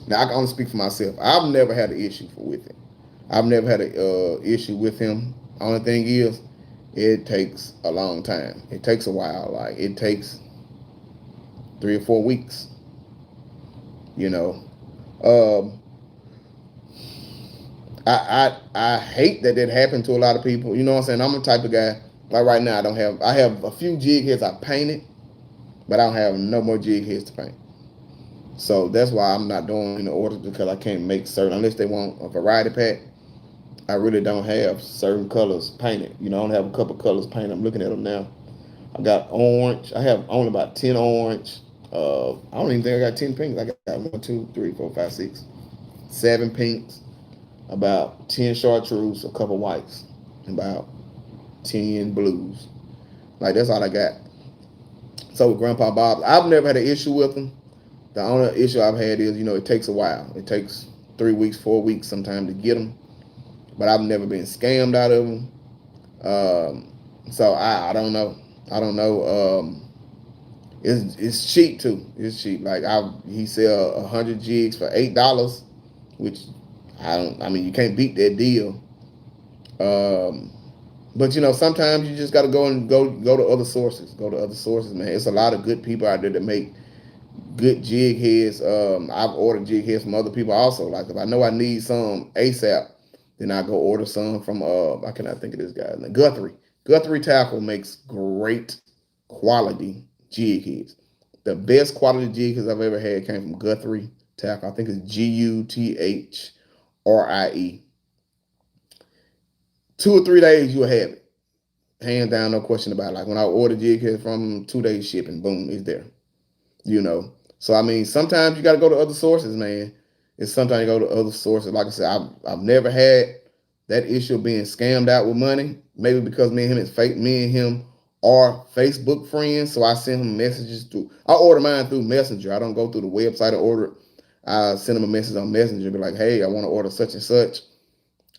Now, I can only speak for myself. I've never had an issue with it. I've never had an issue with him. Only thing is, it takes a long time. It takes a while. Like, it takes 3 or 4 weeks. I hate that happened to a lot of people. You know what I'm saying? I'm the type of guy. Like right now, I have a few jig heads I painted, but I don't have no more jig heads to paint. So that's why I'm not doing the orders because I can't make certain unless they want a variety pack. I really don't have certain colors painted. You know, I only have a couple colors painted. I'm looking at them now. I got orange. I have only about 10 orange. I don't even think I got 10 pinks. I got one, two, three, four, five, six, 7 pinks, about 10 chartreuse, a couple whites, and about 10 blues. Like that's all I got. So with Grandpa Bob, I've never had an issue with him. The only issue I've had is, it takes a while. It takes 3 weeks, 4 weeks sometimes to get them. But I've never been scammed out of them. So I don't know. I don't know. It's cheap too. It's cheap. Like he sell 100 jigs for $8, which I don't. I mean, you can't beat that deal. Um, but sometimes you just got to go to other sources. Go to other sources, man. It's a lot of good people out there that make good jig heads. I've ordered jig heads from other people also. Like if I know I need some ASAP, then I go order some from I cannot think of this guy. Guthrie. Guthrie Tackle makes great quality jig heads. The best quality jig heads I've ever had came from Guthrie Tackle. I think it's Guthrie. 2 or 3 days you'll have it. Hands down, no question about it. Like when I order jig heads from 2 days shipping, boom, it's there. So I mean, sometimes you got to go to other sources, man. It's sometimes you go to other sources. Like I said, I've never had that issue of being scammed out with money. Maybe because me and him is fake. Me and him are Facebook friends, so I send him messages through. I order mine through Messenger. I don't go through the website and order it. I send him a message on Messenger, be like, "Hey, I want to order such and such."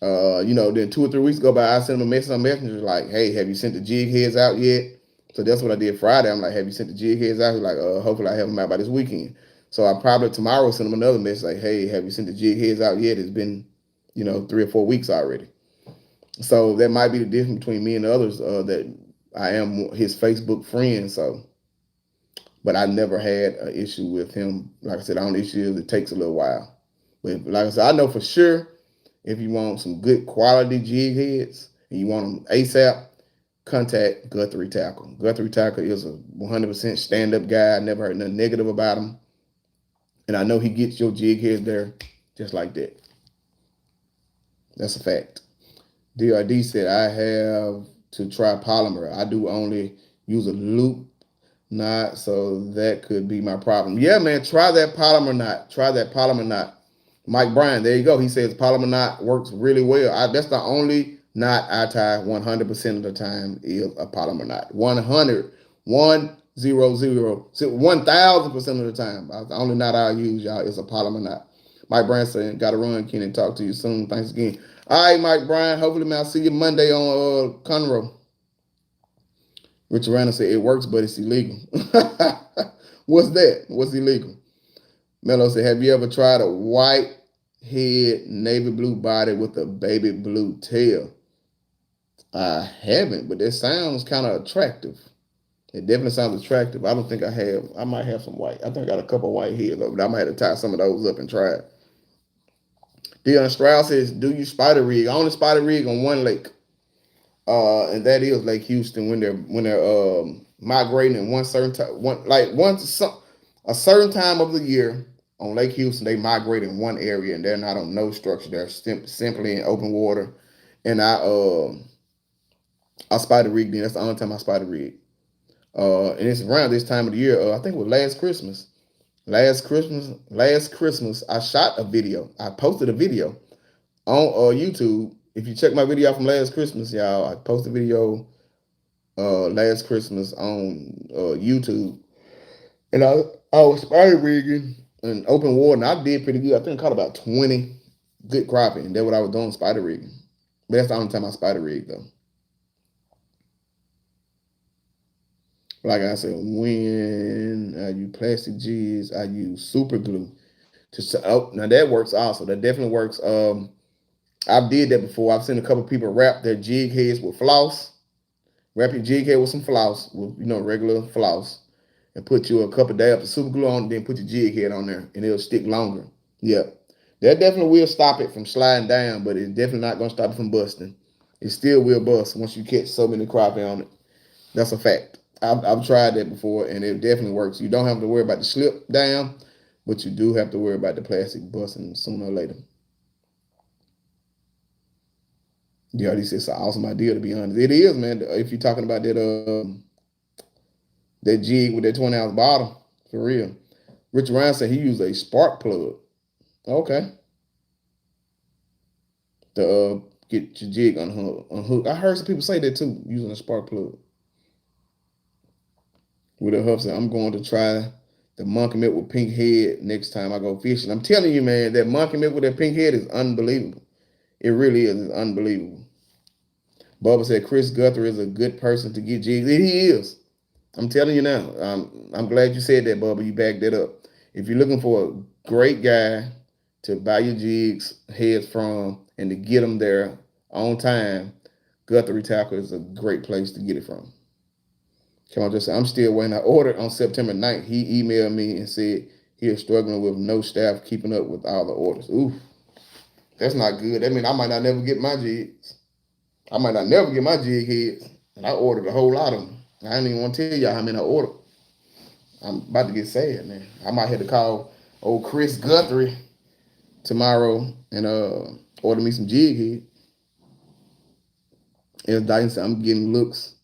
Then 2 or 3 weeks go by, I send him a message on Messenger like, "Hey, have you sent the jig heads out yet?" So that's what I did Friday. I'm like, "Have you sent the jig heads out?" He's like, "Hopefully I have them out by this weekend." So I probably tomorrow send him another message like, "Hey, have you sent the jig heads out yet? It's been, 3 or 4 weeks already." So that might be the difference between me and the others that I am his Facebook friend. So, but I never had an issue with him. Like I said, the only issue is it takes a little while. But like I said, I know for sure if you want some good quality jig heads and you want them ASAP, contact Guthrie Tackle. Guthrie Tackle is a 100% stand-up guy. I never heard nothing negative about him. And I know he gets your jig heads there just like that. That's a fact. DRD said, I have to try polymer. I do only use a loop knot, so that could be my problem. Yeah, man, try that polymer knot. Try that polymer knot. Mike Bryan, there you go. He says polymer knot works really well. That's the only knot I tie 100% of the time is a polymer knot. 1,000% of the time. The only knot I use, y'all, is a polymer knot. Mike Bryan saying, gotta run, Kenny. Talk to you soon. Thanks again. All right, Mike Bryan. Hopefully, man, I'll see you Monday on Conroe. Richard Randall said, it works, but it's illegal. What's that? What's illegal? Mello said, have you ever tried a white head, navy blue body with a baby blue tail? I haven't, but that sounds kind of attractive. It definitely sounds attractive. I don't think I have. I might have some white. I think I got a couple white heads, but I might have to tie some of those up and try it. Dion Strauss says, do you spider rig? I only spider rig on one lake. And that is Lake Houston when they're migrating in one certain time, a certain time of the year on Lake Houston, they migrate in one area and they're not on no structure. They're simply in open water. And I spider rigged in. That's the only time I spider rig. And it's around this time of the year. I think it was last Christmas. Last Christmas, I shot a video. I posted a video on YouTube. If you check my video from last Christmas, y'all, I posted a video last Christmas on YouTube, and I was spider rigging in open water, and I did pretty good. I think I caught about 20 good crappie, and that's what I was doing, spider rigging. But that's the only time I spider rigged though. Like I said, when I use plastic G's, I use super glue. Now that works also. That definitely works. I've did that before. I've seen a couple people wrap their jig heads with floss. Wrap your jig head with some floss, with regular floss, and put you a couple dabs of super glue on, then put your jig head on there, and it'll stick longer. Yep. That definitely will stop it from sliding down, but it's definitely not gonna stop it from busting. It still will bust once you catch so many crappie on it. That's a fact. I've tried that before, and it definitely works. You don't have to worry about the slip down, but you do have to worry about the plastic busting sooner or later. Yeah, this is an awesome idea, to be honest. It is, man. If you're talking about that jig with that 20-ounce bottle, for real. Rich Ryan said he used a spark plug. Okay. To get your jig unhooked. I heard some people say that too, using a spark plug. With a huff said, I'm going to try the monkey milk with pink head next time I go fishing. I'm telling you, man, that monkey milk with that pink head is unbelievable. It really is. It's unbelievable. Bubba said Chris Guthrie is a good person to get jigs. He is. I'm telling you now. I'm glad you said that, Bubba. You backed that up. If you're looking for a great guy to buy your jigs heads from and to get them there on time, Guthrie Tackle is a great place to get it from. Come on, just say, I'm still waiting. I ordered on September 9th. He emailed me and said he is struggling with no staff keeping up with all the orders. Ooh, that's not good. That means I might not never get my jigs. I might not never get my jig heads. And I ordered a whole lot of them. I didn't even want to tell y'all how many I ordered. I'm about to get sad, man. I might have to call old Chris Guthrie tomorrow and order me some jig head. As Dyson said, I'm getting looks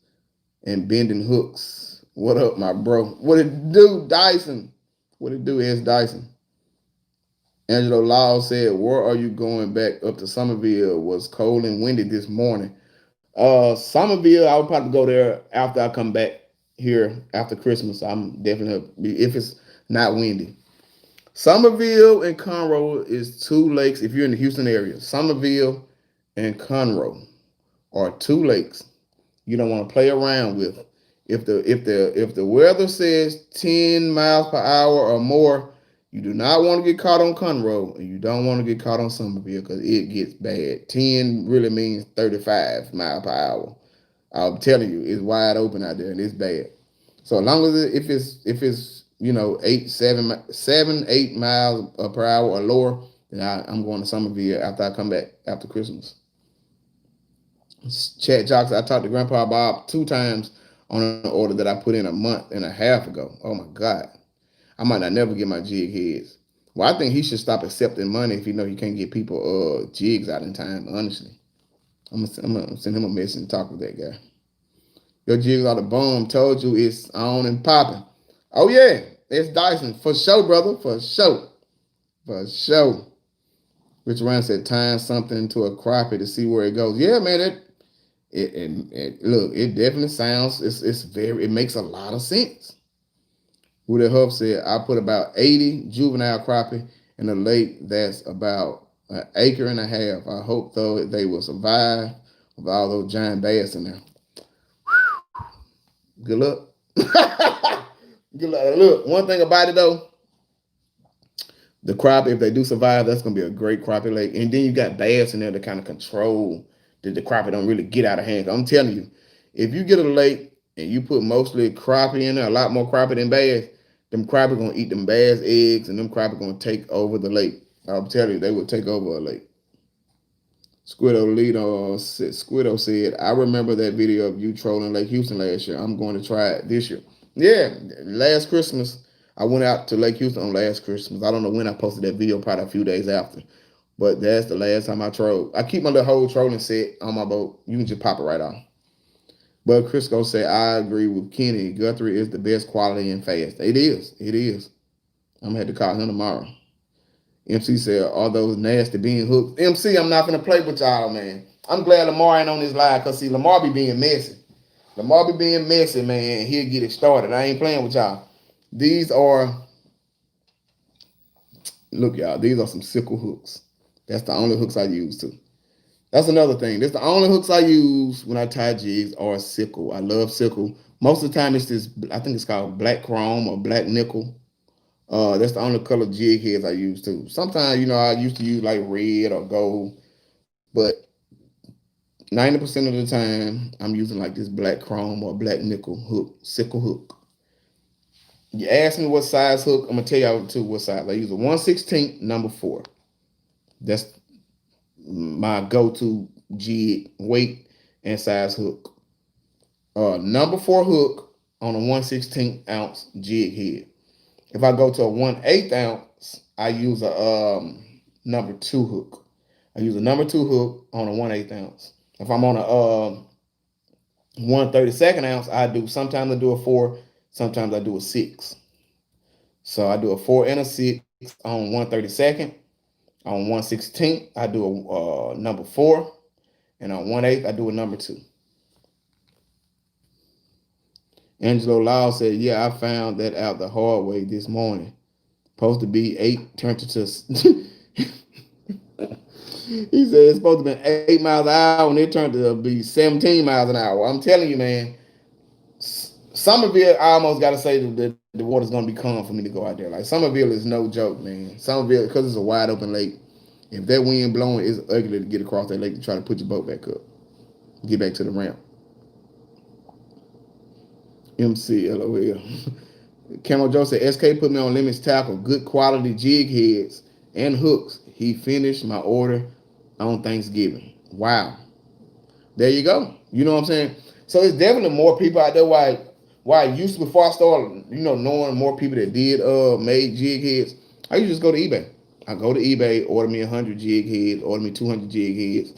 and bending hooks. What up, my bro? What it do, Dyson? What it do, S. Dyson? Angelo Lau said, where are you going back up to Somerville? Was cold and windy this morning. Somerville, I would probably go there after I come back here after Christmas. I'm definitely, if it's not windy. Somerville and Conroe is two lakes if you're in the Houston area. Somerville and Conroe are two lakes you don't want to play around with. If the weather says 10 miles per hour or more, you do not want to get caught on Conroe, and you don't want to get caught on Somerville because it gets bad. 10 really means 35 miles per hour. I'm telling you, it's wide open out there and it's bad. So as long as if it's 8 miles per hour or lower, then I'm going to Somerville after I come back after Christmas. Chat Jocks, I talked to Grandpa Bob 2 times on an order that I put in a month and a half ago. Oh my God. I might not never get my jig heads. Well, I think he should stop accepting money if he know he can't get people jigs out in time, honestly. I'm gonna send him a message and talk with that guy. Your jigs are the bomb. Told you it's on and popping. Oh yeah, it's Dyson. For sure, brother. For sure. For sure. Rich Ryan said, tying something to a crappie to see where it goes. Yeah, man, look, it definitely sounds, it makes a lot of sense. Rudy Huff said, I put about 80 juvenile crappie in a lake that's about an acre and a half. I hope, though, they will survive with all those giant bass in there. Good luck. Good luck. Look, one thing about it, though, the crappie, if they do survive, that's going to be a great crappie lake. And then you got bass in there to kind of control that the crappie don't really get out of hand. I'm telling you, if you get a lake and you put mostly crappie in there, a lot more crappie than bass, them crappie going to eat them bass eggs and them crappie going to take over the lake. I'm telling you, they will take over a lake. Squiddo said, I remember that video of you trolling Lake Houston last year. I'm going to try it this year. Yeah, last Christmas, I went out to Lake Houston on last Christmas. I don't know when I posted that video, probably a few days after. But that's the last time I trolled. I keep my little whole trolling set on my boat. You can just pop it right off. But Crisco said, I agree with Kenny. Guthrie is the best quality and fast. It is. It is. I'm going to have to call him tomorrow. MC said, all those nasty bean hooks. MC, I'm not going to play with y'all, man. I'm glad Lamar ain't on this live because, see, Lamar be being messy. Lamar be being messy, man. He'll get it started. I ain't playing with y'all. These are, look, y'all, these are some sickle hooks. That's the only hooks I use, too. That's another thing. That's the only hooks I use when I tie jigs are sickle. I love sickle. Most of the time, it's this, I think it's called black chrome or black nickel. That's the only color jig heads I use too. Sometimes, I used to use like red or gold, but 90% of the time I'm using like this black chrome or black nickel hook, sickle hook. You ask me what size hook, I'm gonna tell y'all too what size. I use a 1/16 number 4. That's my go-to jig weight and size hook. Number 4 hook on a 1/16 ounce jig head. If I go to a 1/8 ounce, I use a number 2 hook. I use a number 2 hook on a 1/8 ounce. If I'm on a 1/32 ounce, I do sometimes I do a 4, sometimes I do a 6. So I do a 4 and a 6 on 1/32. On 1/16, I do a number 4, and on 1/8, I do a number 2. Angelo Lau said, "Yeah, I found that out the hard way this morning. Supposed to be 8, turned to." He said it's supposed to be 8 miles an hour, and it turned to be 17 miles an hour. I'm telling you, man. Somerville, I almost got to say that the water's gonna be calm for me to go out there. Like Somerville is no joke, man. Somerville, because it's a wide open lake. If that wind blowing, it's ugly to get across that lake to try to put your boat back up, get back to the ramp. MC LOL. Camel Joe said SK put me on limits tackle, good quality jig heads and hooks. He finished my order on Thanksgiving. Wow. There you go. You know what I'm saying? So it's definitely more people out there. Why I used to, before I started, knowing more people that did made jig heads, I used to just go to eBay. I go to eBay, order me 100 jig heads, order me 200 jig heads,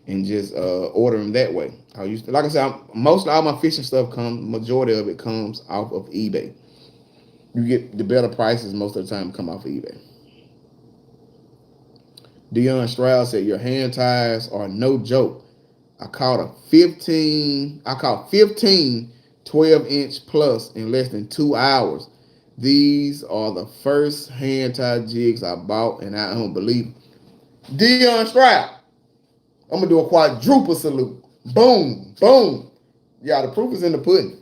and just order them that way. I used to, like I said, most of all my fishing stuff majority of it comes off of eBay. You get the better prices most of the time come off of eBay. Dion Stroud said your hand ties are no joke. I caught 15 12-inch plus in less than 2 hours. These are the first hand tied jigs I bought, and I don't believe it. Dion Stroud, I'm gonna do a quadruple salute. Boom, boom. Yeah, the proof is in the pudding.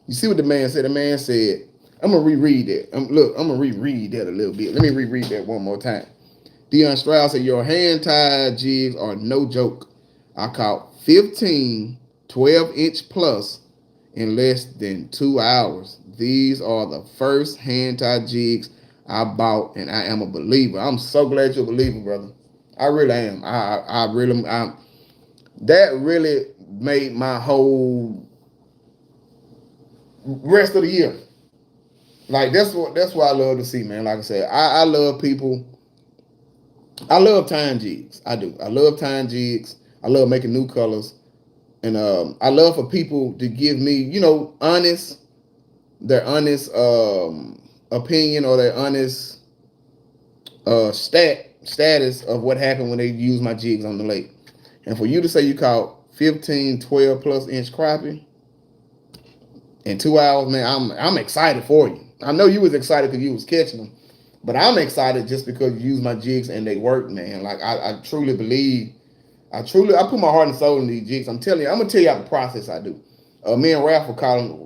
You see what the man said? The man said, I'm gonna reread that. I'm gonna reread that a little bit. Let me reread that one more time. Dion Stroud said, your hand-tied jigs are no joke. I caught 15 12-inch plus in less than 2 hours. These are the first hand-tied jigs I bought, and I am a believer. I'm so glad you're a believer, brother. I really am. That really made my whole rest of the year. Like that's what I love to see, man. Like I said, I love people. I love tying jigs. I do. I love tying jigs. I love making new colors, and I love for people to give me, their honest opinion or their honest status of what happened when they use my jigs on the lake. And for you to say you caught 15, 12 plus inch crappie in 2 hours, man, I'm excited for you. I know you was excited because you was catching them, but I'm excited just because you use my jigs and they work, man. Like I truly believe, I put my heart and soul in these jigs. I'm telling you, I'm gonna tell you how the process I do. Me and Ralph called me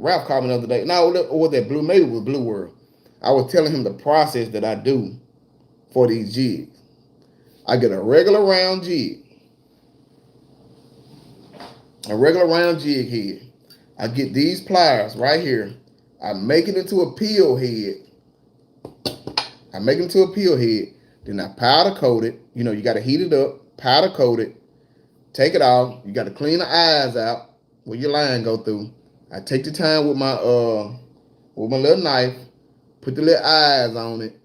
the other day. Now, or was that Blue? Maybe it was Blue World. I was telling him the process that I do for these jigs. I get a regular round jig, head. I get these pliers right here. I make it into a peel head. Then I powder coat it. You got to heat it up, powder coat it, take it off. You got to clean the eyes out where your line go through. I take the time with my little knife, put the little eyes on it,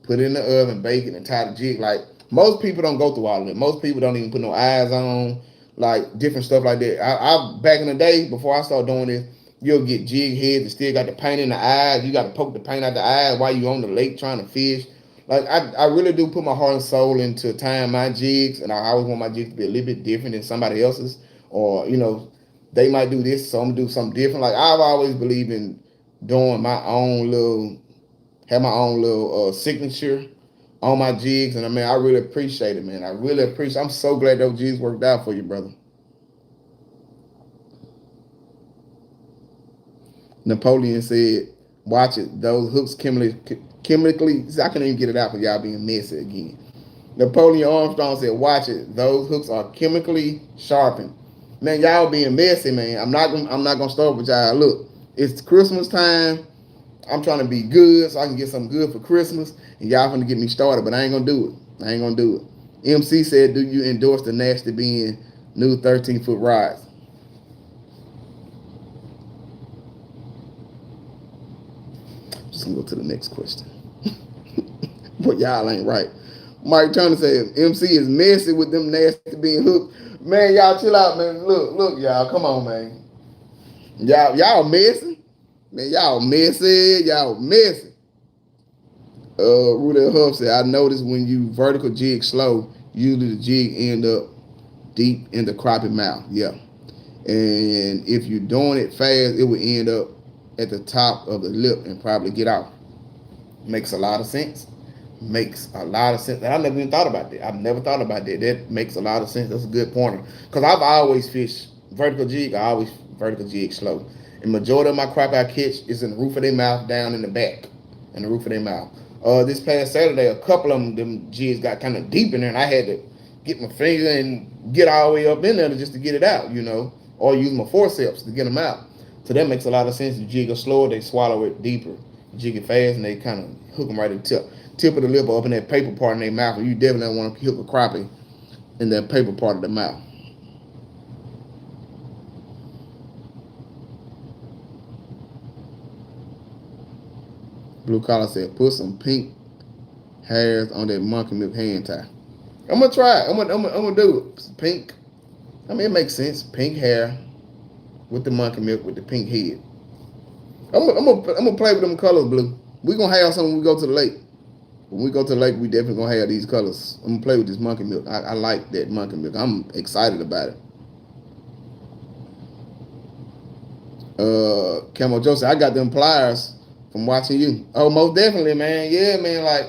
put it in the oven, bake it, and tie the jig. Like most people don't go through all of it. Most people don't even put no eyes on, like different stuff like that. I back in the day before I started doing this, you'll get jig heads that still got the paint in the eyes. You got to poke the paint out the eyes while you on the lake trying to fish. Like I really do put my heart and soul into tying my jigs, and I always want my jigs to be a little bit different than somebody else's, or they might do this, so I'm gonna do something different. Like I've always believed in doing my own little signature on my jigs, and I really appreciate it, man. I'm so glad those jigs worked out for you, brother. Napoleon said, watch it. Those hooks chemically, I can't even get it out for y'all being messy again. Napoleon Armstrong said, watch it. Those hooks are chemically sharpened. Man, y'all being messy, man. I'm not gonna start with y'all. Look, it's Christmas time. I'm trying to be good so I can get something good for Christmas, and y'all finna get me started, but I ain't gonna do it. I ain't gonna do it. MC said, do you endorse the nasty being new 13-foot rods? Just gonna go to the next question. But y'all ain't right. Mike Turner said MC is messy with them nasty being hooked. Man, y'all chill out, man. Look, y'all. Come on, man. Y'all messy. Man, y'all messy. Y'all messy. Rudell Huff said, I noticed when you vertical jig slow, usually the jig end up deep in the crappie mouth. Yeah. And if you're doing it fast, it will end up at the top of the lip and probably get out. Makes a lot of sense. Makes a lot of sense. And I never even thought about that. I've never thought about that. That makes a lot of sense. That's a good pointer. Because I've always fished vertical jig. I always vertical jig slow. And majority of my crappie I catch is in the roof of their mouth, down in the back, in the roof of their mouth. This past Saturday, a couple of them jigs got kind of deep in there, and I had to get my finger and get all the way up in there just to get it out, or use my forceps to get them out. So that makes a lot of sense. The jig are slower, they swallow it deeper. You jig it fast, and they kind of hook them right at the tip of the lip or up in that paper part in their mouth. And you definitely don't want to hook a crappie in that paper part of the mouth. Blue Collar said, put some pink hairs on that monkey milk hand tie. I'm gonna try it. I'm gonna do it. Pink. I mean, it makes sense. Pink hair with the monkey milk with the pink head. I'm gonna play with them colors, Blue. We gonna have some when we go to the lake. When we go to the lake, we definitely gonna have these colors. I'm gonna play with this monkey milk. I like that monkey milk. I'm excited about it. Camo Joseph, I got them pliers from watching you. Oh, most definitely, man. Yeah, man. Like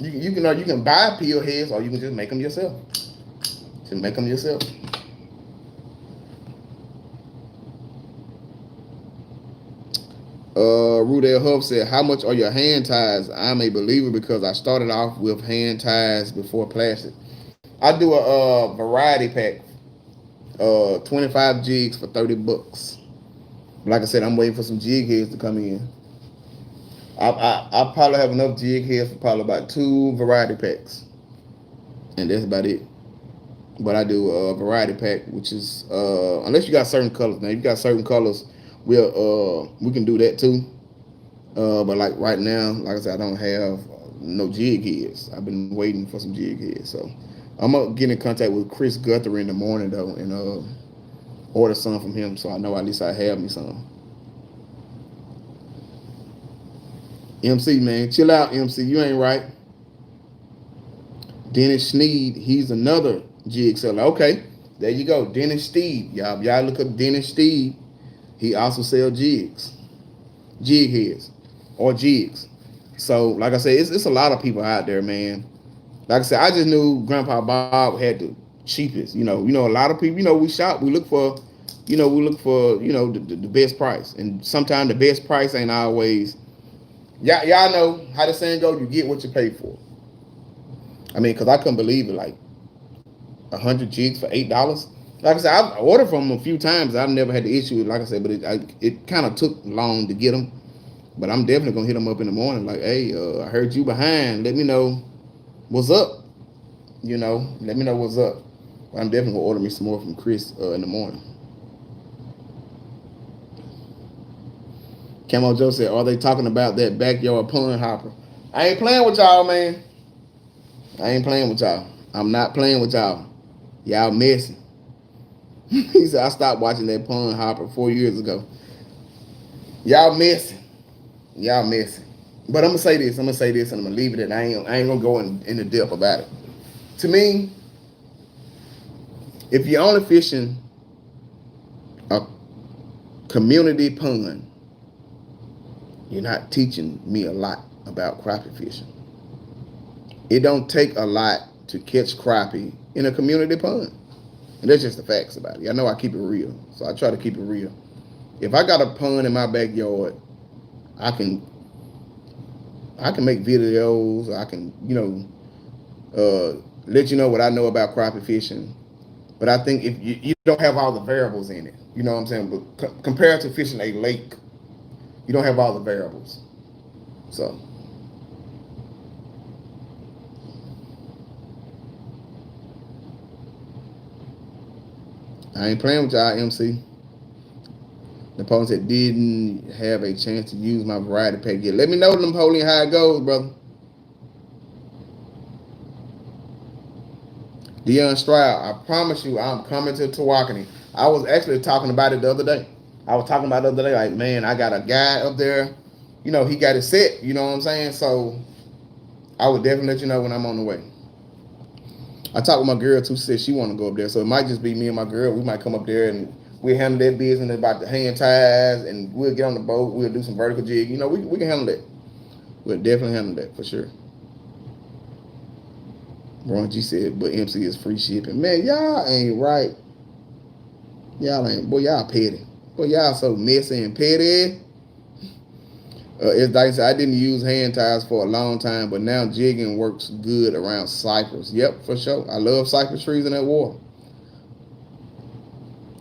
you can buy peel heads or you can just make them yourself. Just make them yourself. Rudell Huff said, how much are your hand ties? I'm a believer because I started off with hand ties before plastic. I do a variety pack, 25 jigs for $30. Like I said, I'm waiting for some jig heads to come in. I probably have enough jig heads for probably about 2 variety packs, and that's about it. But I do a variety pack, which is unless you got certain colors. Now, if you got certain colors, we can do that too. But like right now, like I said, I don't have no jig heads. I've been waiting for some jig heads, so I'm gonna get in contact with Chris Guthrie in the morning though, and order some from him, so I know at least I have me some. MC, man, chill out, MC. You ain't right. Dennis Sneed, he's another jig seller. Okay, there you go, Dennis Steed. Y'all look up Dennis Steed. He also sells jigs, jig heads, or jigs. So, like I said, it's a lot of people out there, man. Like I said, I just knew Grandpa Bob had the cheapest. A lot of people. We shop, we look for, the best price, and sometimes the best price ain't always. Y'all know how the saying go. You get what you pay for. I mean, because I couldn't believe it, like 100 jigs for $8. Like I said, I've ordered from them a few times. I've never had the issue, like I said, but it kind of took long to get them. But I'm definitely gonna hit them up in the morning, like, hey, I heard you behind. Let me know what's up. Let me know what's up. But I'm definitely gonna order me some more from Chris in the morning. Camo Joe said, are they talking about that backyard pond hopper? I ain't playing with y'all, man. I ain't playing with y'all. I'm not playing with y'all. Y'all messing. He said, I stopped watching that pond hopper 4 years ago. Y'all messing. Y'all messing. But I'm going to say this, and I'm going to leave it at I ain't going to go in the depth about it. To me, if you're only fishing a community pond, you're not teaching me a lot about crappie fishing. It don't take a lot to catch crappie in a community pond. And that's just the facts about it. I know I keep it real, so I try to keep it real. If I got a pond in my backyard, I can make videos. I can, let you know what I know about crappie fishing. But I think if you don't have all the variables in it, you know what I'm saying? But compared to fishing a lake, you don't have all the variables. So I ain't playing with y'all, MC. Napoleon said didn't have a chance to use my variety pack yet. Let me know, Napoleon, how it goes, brother. Deion Stroud, I promise you, I'm coming to Tawakoni. I was actually talking about it the other day. I was talking about it the other day, like, man, I got a guy up there. You know, he got it set. You know what I'm saying? So I would definitely let you know when I'm on the way. I talked with my girl too. Said she want to go up there, so it might just be me and my girl. We might come up there and we'll handle that business about the hand ties, and we'll get on the boat. We'll do some vertical jig. You know, we can handle that. We'll definitely handle that for sure. Ron G said, but MC is free shipping. Man, y'all ain't right. Y'all ain't. Boy, y'all petty. Boy, y'all so messy and petty. It's like I said, I didn't use hand ties for a long time, but now jigging works good around cypress. Yep, for sure. I love cypress trees in that water.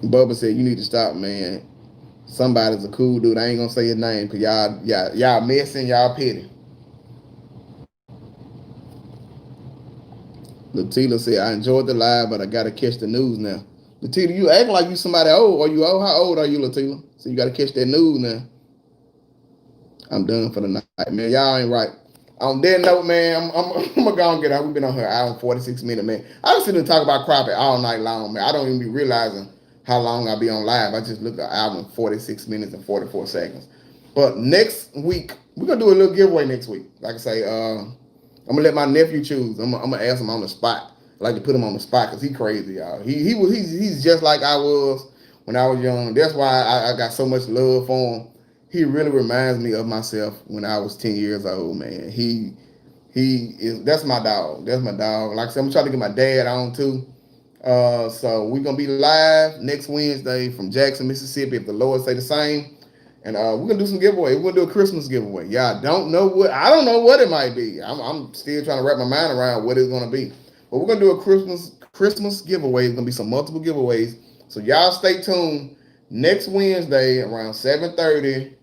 Bubba said, you need to stop, man. Somebody's a cool dude. I ain't gonna say his name because y'all messing, y'all petty. Latila said, I enjoyed the live, but I gotta catch the news now. Latila, you acting like you somebody old. Are you old? How old are you, Latila? So you gotta catch that news now. I'm done for the night, man. Y'all ain't right. On that note, man, I'm gonna go and get out. We've been on here an hour and 46 minutes, man. I was sitting and talk about crappie all night long, man. I don't even be realizing how long I'll be on live. I just looked at an hour and 46 minutes and 44 seconds. But next week, we're gonna do a little giveaway next week. Like I say, I'm gonna let my nephew choose. I'm gonna ask him on the spot. I like to put him on the spot because he crazy, y'all. He's just like I was when I was young. That's why I got so much love for him. He really reminds me of myself when I was 10 years old, man. He is, that's my dog. That's my dog. Like I said, I'm trying to get my dad on too. So we're gonna be live next Wednesday from Jackson, Mississippi, if the Lord say the same. And we're gonna do some giveaway. We're gonna do a Christmas giveaway. Y'all don't know what, I don't know what it might be. I'm still trying to wrap my mind around what it's gonna be. But we're gonna do a Christmas giveaway. It's gonna be some multiple giveaways. So y'all stay tuned. Next Wednesday around 7:30.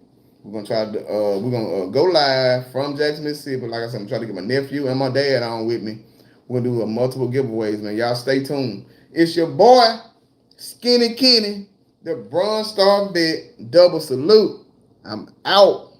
We're gonna try to go live from Jackson, Mississippi. Like I said, I'm trying to get my nephew and my dad on with me. We're gonna do a multiple giveaways, man. Y'all stay tuned. It's your boy, Skinny Kenny, the Bronze Star Vet. Double salute. I'm out.